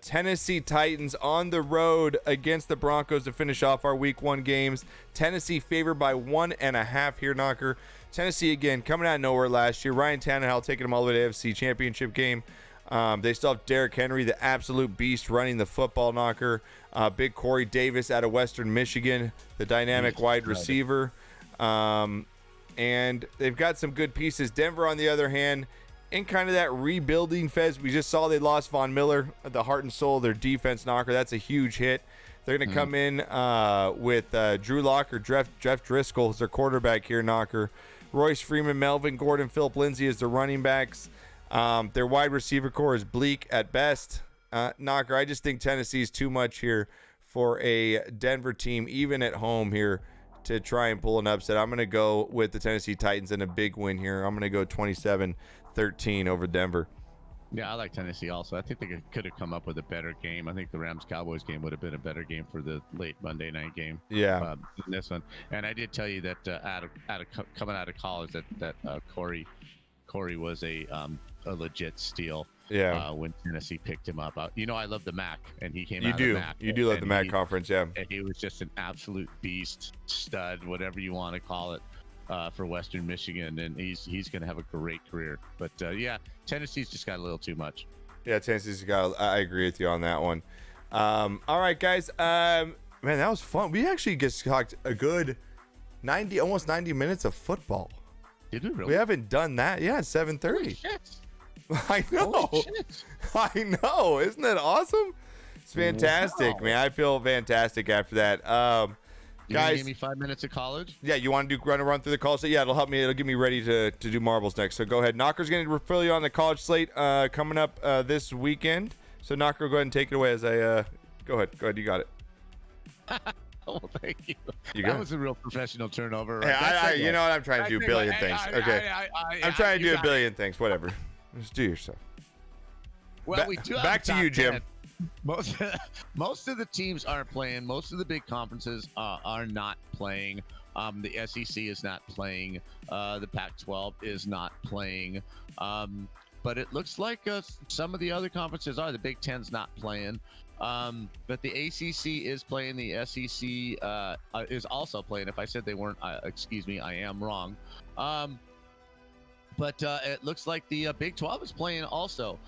Tennessee Titans on the road against the Broncos to finish off our Week 1 games. Tennessee favored by 1.5 here, Knocker. Tennessee, again, coming out of nowhere last year. Ryan Tannehill taking them all the way to the AFC Championship game. They still have Derrick Henry, the absolute beast, running the football, Knocker. Big Corey Davis out of Western Michigan, the dynamic wide receiver. And they've got some good pieces. Denver, on the other hand, in kind of that rebuilding phase. We just saw they lost Von Miller, the heart and soul of their defense, Knocker. That's a huge hit. They're going to come in with Drew Lock or Jeff Driscoll as their quarterback here, Knocker. Royce Freeman, Melvin Gordon, Philip Lindsay as the running backs. Their wide receiver core is bleak at best. Knocker, I just think Tennessee is too much here for a Denver team, even at home here, to try and pull an upset. I'm going to go with the Tennessee Titans in a big win here. I'm going to go 27-13 over Denver. Yeah, I like Tennessee also. I think they could have come up with a better game. I think the Rams-Cowboys game would have been a better game for the late Monday night game. Yeah. Than this one. And I did tell you that coming out of college that Corey was a legit steal. Yeah. When Tennessee picked him up. I love the MAC, and he came You out of the MAC. You do love the MAC conference, yeah. And he was just an absolute beast, stud, whatever you want to call it. For Western Michigan, and he's going to have a great career. But yeah, Tennessee's just got a little too much. Yeah, Tennessee's got. I agree with you on that one. All right, guys. Man, that was fun. We actually just talked a good almost 90 minutes of football. Did we really? We haven't done that. Yeah, it's 7:30. Holy shit. I know. Holy shit. I know. Isn't that awesome? It's fantastic, man. I feel fantastic after that. Guys, give me 5 minutes of college. Yeah, you want to run through the college slate? Yeah, it'll help me. It'll get me ready to do marbles next. So go ahead. Knocker's going to fill you on the college slate coming up this weekend. So Knocker, go ahead and take it away as I go ahead. Go ahead. You got it. Oh, thank you. You that was a real professional turnover. Right? Yeah, you know what? I'm trying to do a billion things. Okay. I'm trying to do a billion things. Whatever. Just do yourself. Well, we do. Back to you, Jim. 10. Most of the teams aren't playing. Most of the big conferences are not playing. The SEC is not playing. The Pac-12 is not playing. But it looks like some of the other conferences are. The Big Ten's not playing. But the ACC is playing. The SEC is also playing. If I said they weren't, excuse me, I am wrong. But it looks like the Big 12 is playing also.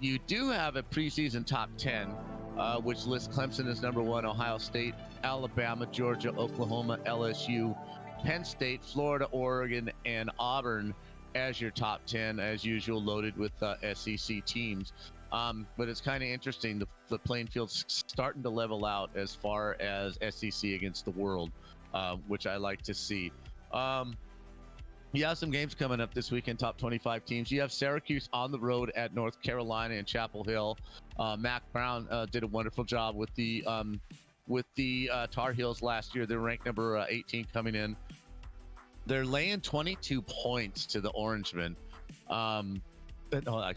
You do have a preseason top 10, which lists Clemson as number 1, Ohio State, Alabama, Georgia, Oklahoma, LSU, Penn State, Florida, Oregon, and Auburn as your top 10, as usual, loaded with SEC teams. But it's kind of interesting. The playing field's starting to level out as far as SEC against the world, which I like to see. You have some games coming up this weekend, top 25 teams. You have Syracuse on the road at North Carolina and Chapel Hill. Mac Brown did a wonderful job with the Tar Heels last year. They're ranked number 18 coming in. They're laying 22 points to the Orangemen.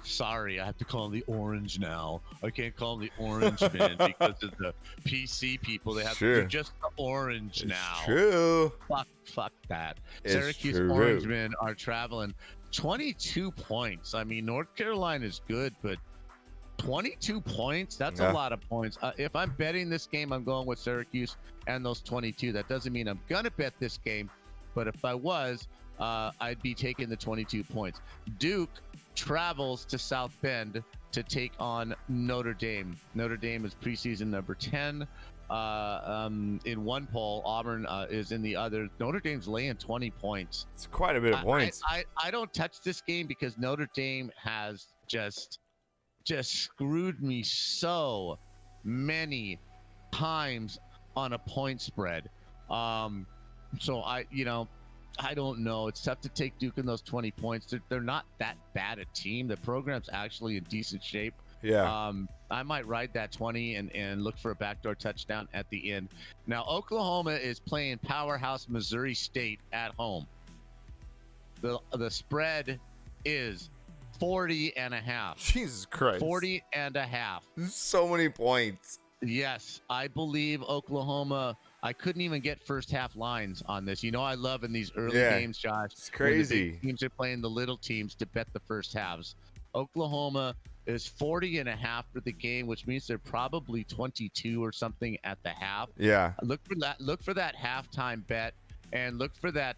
Sorry, I have to call them the Orange now. I can't call them the Orangemen because of the PC people. They have to do just the Orange now. True. Fuck that. It's Syracuse true. Orangemen are traveling 22 points. I mean, North Carolina is good, but 22 points, that's a lot of points. If I'm betting this game, I'm going with Syracuse and those 22. That doesn't mean I'm going to bet this game, but if I was, I'd be taking the 22 points. Duke travels to South Bend to take on Notre Dame. Notre Dame is preseason number 10 in one poll. Auburn is in the other. Notre Dame's laying 20 points. It's quite a bit of points. I don't touch this game because Notre Dame has just screwed me so many times on a point spread. So I don't know. It's tough to take Duke in those 20 points. They're not that bad a team. The program's actually in decent shape. Yeah. I might ride that 20 and look for a backdoor touchdown at the end. Now, Oklahoma is playing powerhouse Missouri State at home. The spread is 40.5. Jesus Christ. 40.5. So many points. Yes, I believe Oklahoma. I couldn't even get first half lines on this. I love in these early games, Josh. It's crazy. The big teams are playing the little teams to bet the first halves. Oklahoma is 40.5 for the game, which means they're probably 22 or something at the half. Yeah. Look for that halftime bet and look for that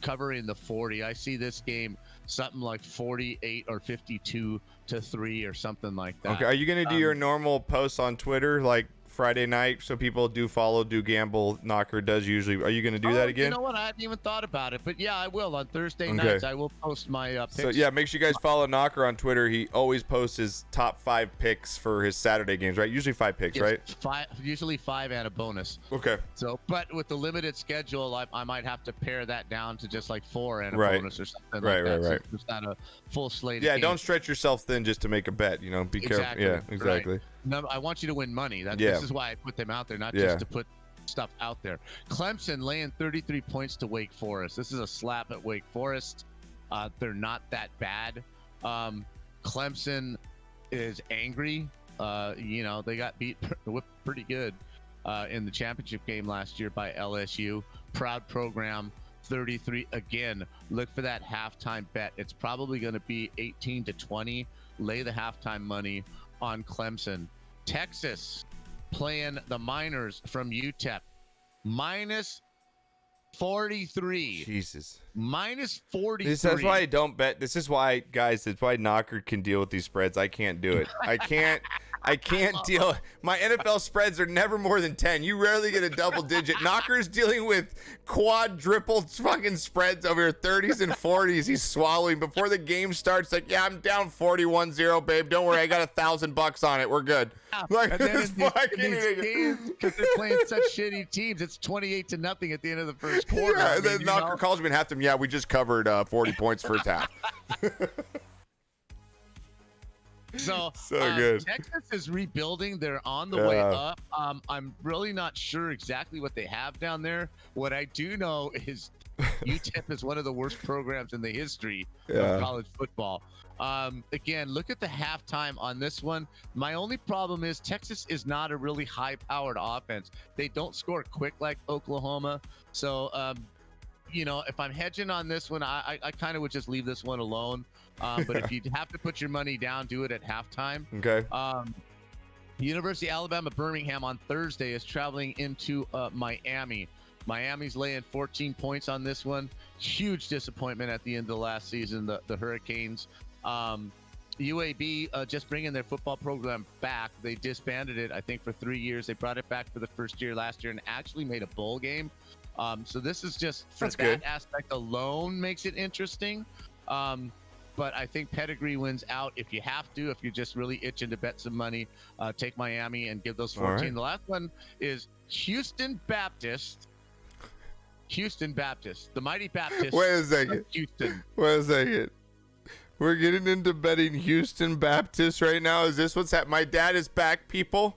covering the 40. I see this game something like 48 or 52-3 or something like that. Okay. Are you going to do your normal posts on Twitter like Friday night so people do gamble? Knocker does usually. Are you going to do that again? You know what? I hadn't even thought about it, but yeah, I will on Thursday nights. I will post my picks. So yeah, make sure you guys follow Knocker on Twitter. He always posts his top 5 picks for his Saturday games, right? Usually 5 picks, right? Usually 5 and a bonus. Okay. So, but with the limited schedule, I might have to pare that down to just like 4 and a bonus or something like that. Right. So it's not a full slate. Yeah, don't stretch yourself thin just to make a bet. Be careful. Yeah, exactly. Right. No, I want you to win money. This is why I put them out there, not just to put stuff out there. Clemson laying 33 points to Wake Forest. This is a slap at Wake Forest. They're not that bad. Clemson is angry. They got whipped pretty good in the championship game last year by LSU. Proud program. 33 again. Look for that halftime bet. It's probably going to be 18-20. Lay the halftime money on Clemson. Texas playing the Miners from UTEP. Minus 43. Jesus. Minus 43. That's why I don't bet. This is why, guys, that's why Knocker can deal with these spreads. I can't do it. I can't deal. My NFL spreads are never more than 10. You rarely get a double digit. Knocker's dealing with quadruple fucking spreads over here, 30s and 40s. He's swallowing before the game starts. Like, yeah, I'm down 41-0, babe. Don't worry, I got $1,000 on it. We're good. Like, and then in these games, because they're playing such shitty teams, it's 28-0 at the end of the first quarter. Yeah, and then Knocker calls me and half time. Yeah, we just covered 40 points first half. So good. Texas is rebuilding. They're on the way up. I'm really not sure exactly what they have down there. What I do know is UTEP is one of the worst programs in the history of college football. Again, look at the halftime on this one. My only problem is Texas is not a really high-powered offense. They don't score quick like Oklahoma. So, if I'm hedging on this one, I kind of would just leave this one alone. But if you have to put your money down, do it at halftime. Okay. University of Alabama Birmingham on Thursday is traveling into Miami. Miami's laying 14 points on this one. Huge disappointment at the end of the last season, the Hurricanes. UAB just bringing their football program back. They disbanded it, I think, for 3 years. They brought it back for the first year last year and actually made a bowl game. So this is just, for that aspect alone, makes it interesting. But I think pedigree wins out if you have to. If you're just really itching to bet some money, take Miami and give those 14. Right. The last one is Houston Baptist. Houston Baptist, the mighty Baptist. Wait a second. Houston. Wait a second. We're getting into betting Houston Baptist right now. Is this what's happening? My dad is back, people.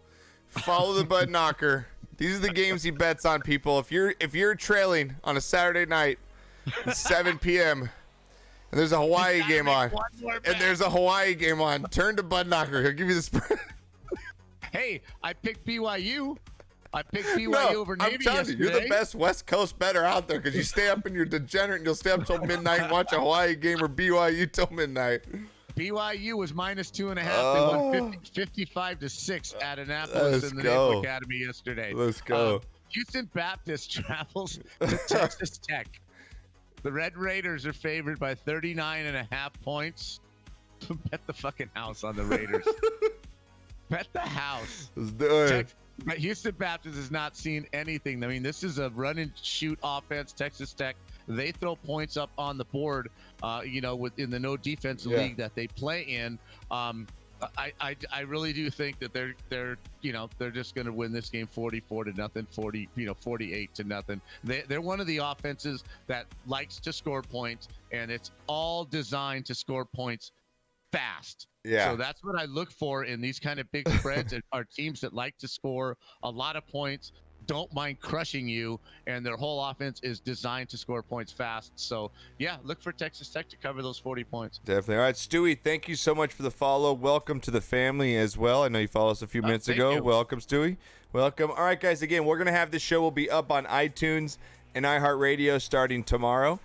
Follow the Bud Knocker. These are the games he bets on, people. If you're trailing on a Saturday night at 7 p.m. and there's a Hawaii game on, turn to Bud Knocker. He'll give you the spread. Hey, I picked BYU. Over Navy I'm telling yesterday. You're the best West Coast bettor out there because you stay up and you're degenerate and you'll stay up till midnight and watch a Hawaii game or BYU till midnight. BYU was minus 2.5. They won 55-6 at Annapolis in the Naval Academy yesterday. Let's go. Houston Baptist travels to Texas Tech. The Red Raiders are favored by 39.5 points. Bet the fucking house on the Raiders. Bet the house. Let's do it. But Houston Baptist has not seen anything. I mean, this is a run and shoot offense. Texas Tech, they throw points up on the board, within the no defense league that they play in. I really do think that they're just going to win this game 44-0, 48-0. They're one of the offenses that likes to score points, and it's all designed to score points fast. Yeah. So that's what I look for in these kind of big spreads are teams that like to score a lot of points, don't mind crushing you, and their whole offense is designed to score points fast. So, yeah, look for Texas Tech to cover those 40 points. Definitely. All right, Stewie, thank you so much for the follow. Welcome to the family as well. I know you followed us a few minutes ago. You. Welcome, Stewie. Welcome. All right, guys, again, we're going to have this show will be up on iTunes and iHeartRadio starting tomorrow.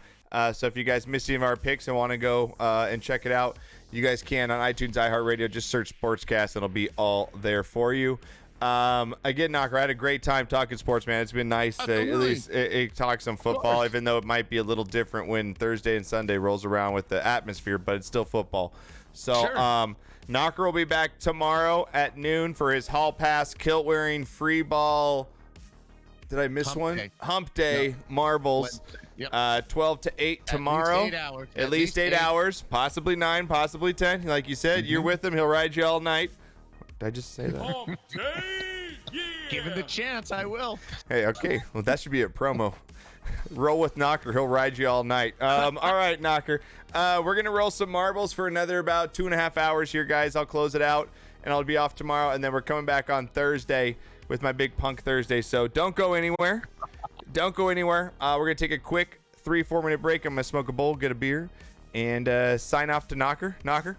So if you guys missed any of our picks and want to go and check it out, you guys can on iTunes, iHeartRadio. Just search Sportscast. It'll be all there for you. Again, Knocker, I had a great time talking sports, man. It's been nice to at least talk some football, even though it might be a little different when Thursday and Sunday rolls around with the atmosphere, but it's still football. So Knocker will be back tomorrow at noon for his Hall Pass kilt-wearing free ball. Did I miss one? Hump Day marbles. Yep. 12 to 8 tomorrow. At least 8 hours. Possibly 9, possibly 10. Like you said, you're with him. He'll ride you all night. Did I just say that? Hump Day, yeah. Given the chance, I will. Hey, okay. Well, that should be a promo. Roll with Knocker. He'll ride you all night. All right, Knocker. We're going to roll some marbles for another about 2.5 hours here, guys. I'll close it out, and I'll be off tomorrow. And then we're coming back on Thursday with my big Punk Thursday. So don't go anywhere. Don't go anywhere. We're going to take a quick 3-4 minute break. I'm going to smoke a bowl, get a beer, and sign off to Knocker. Knocker.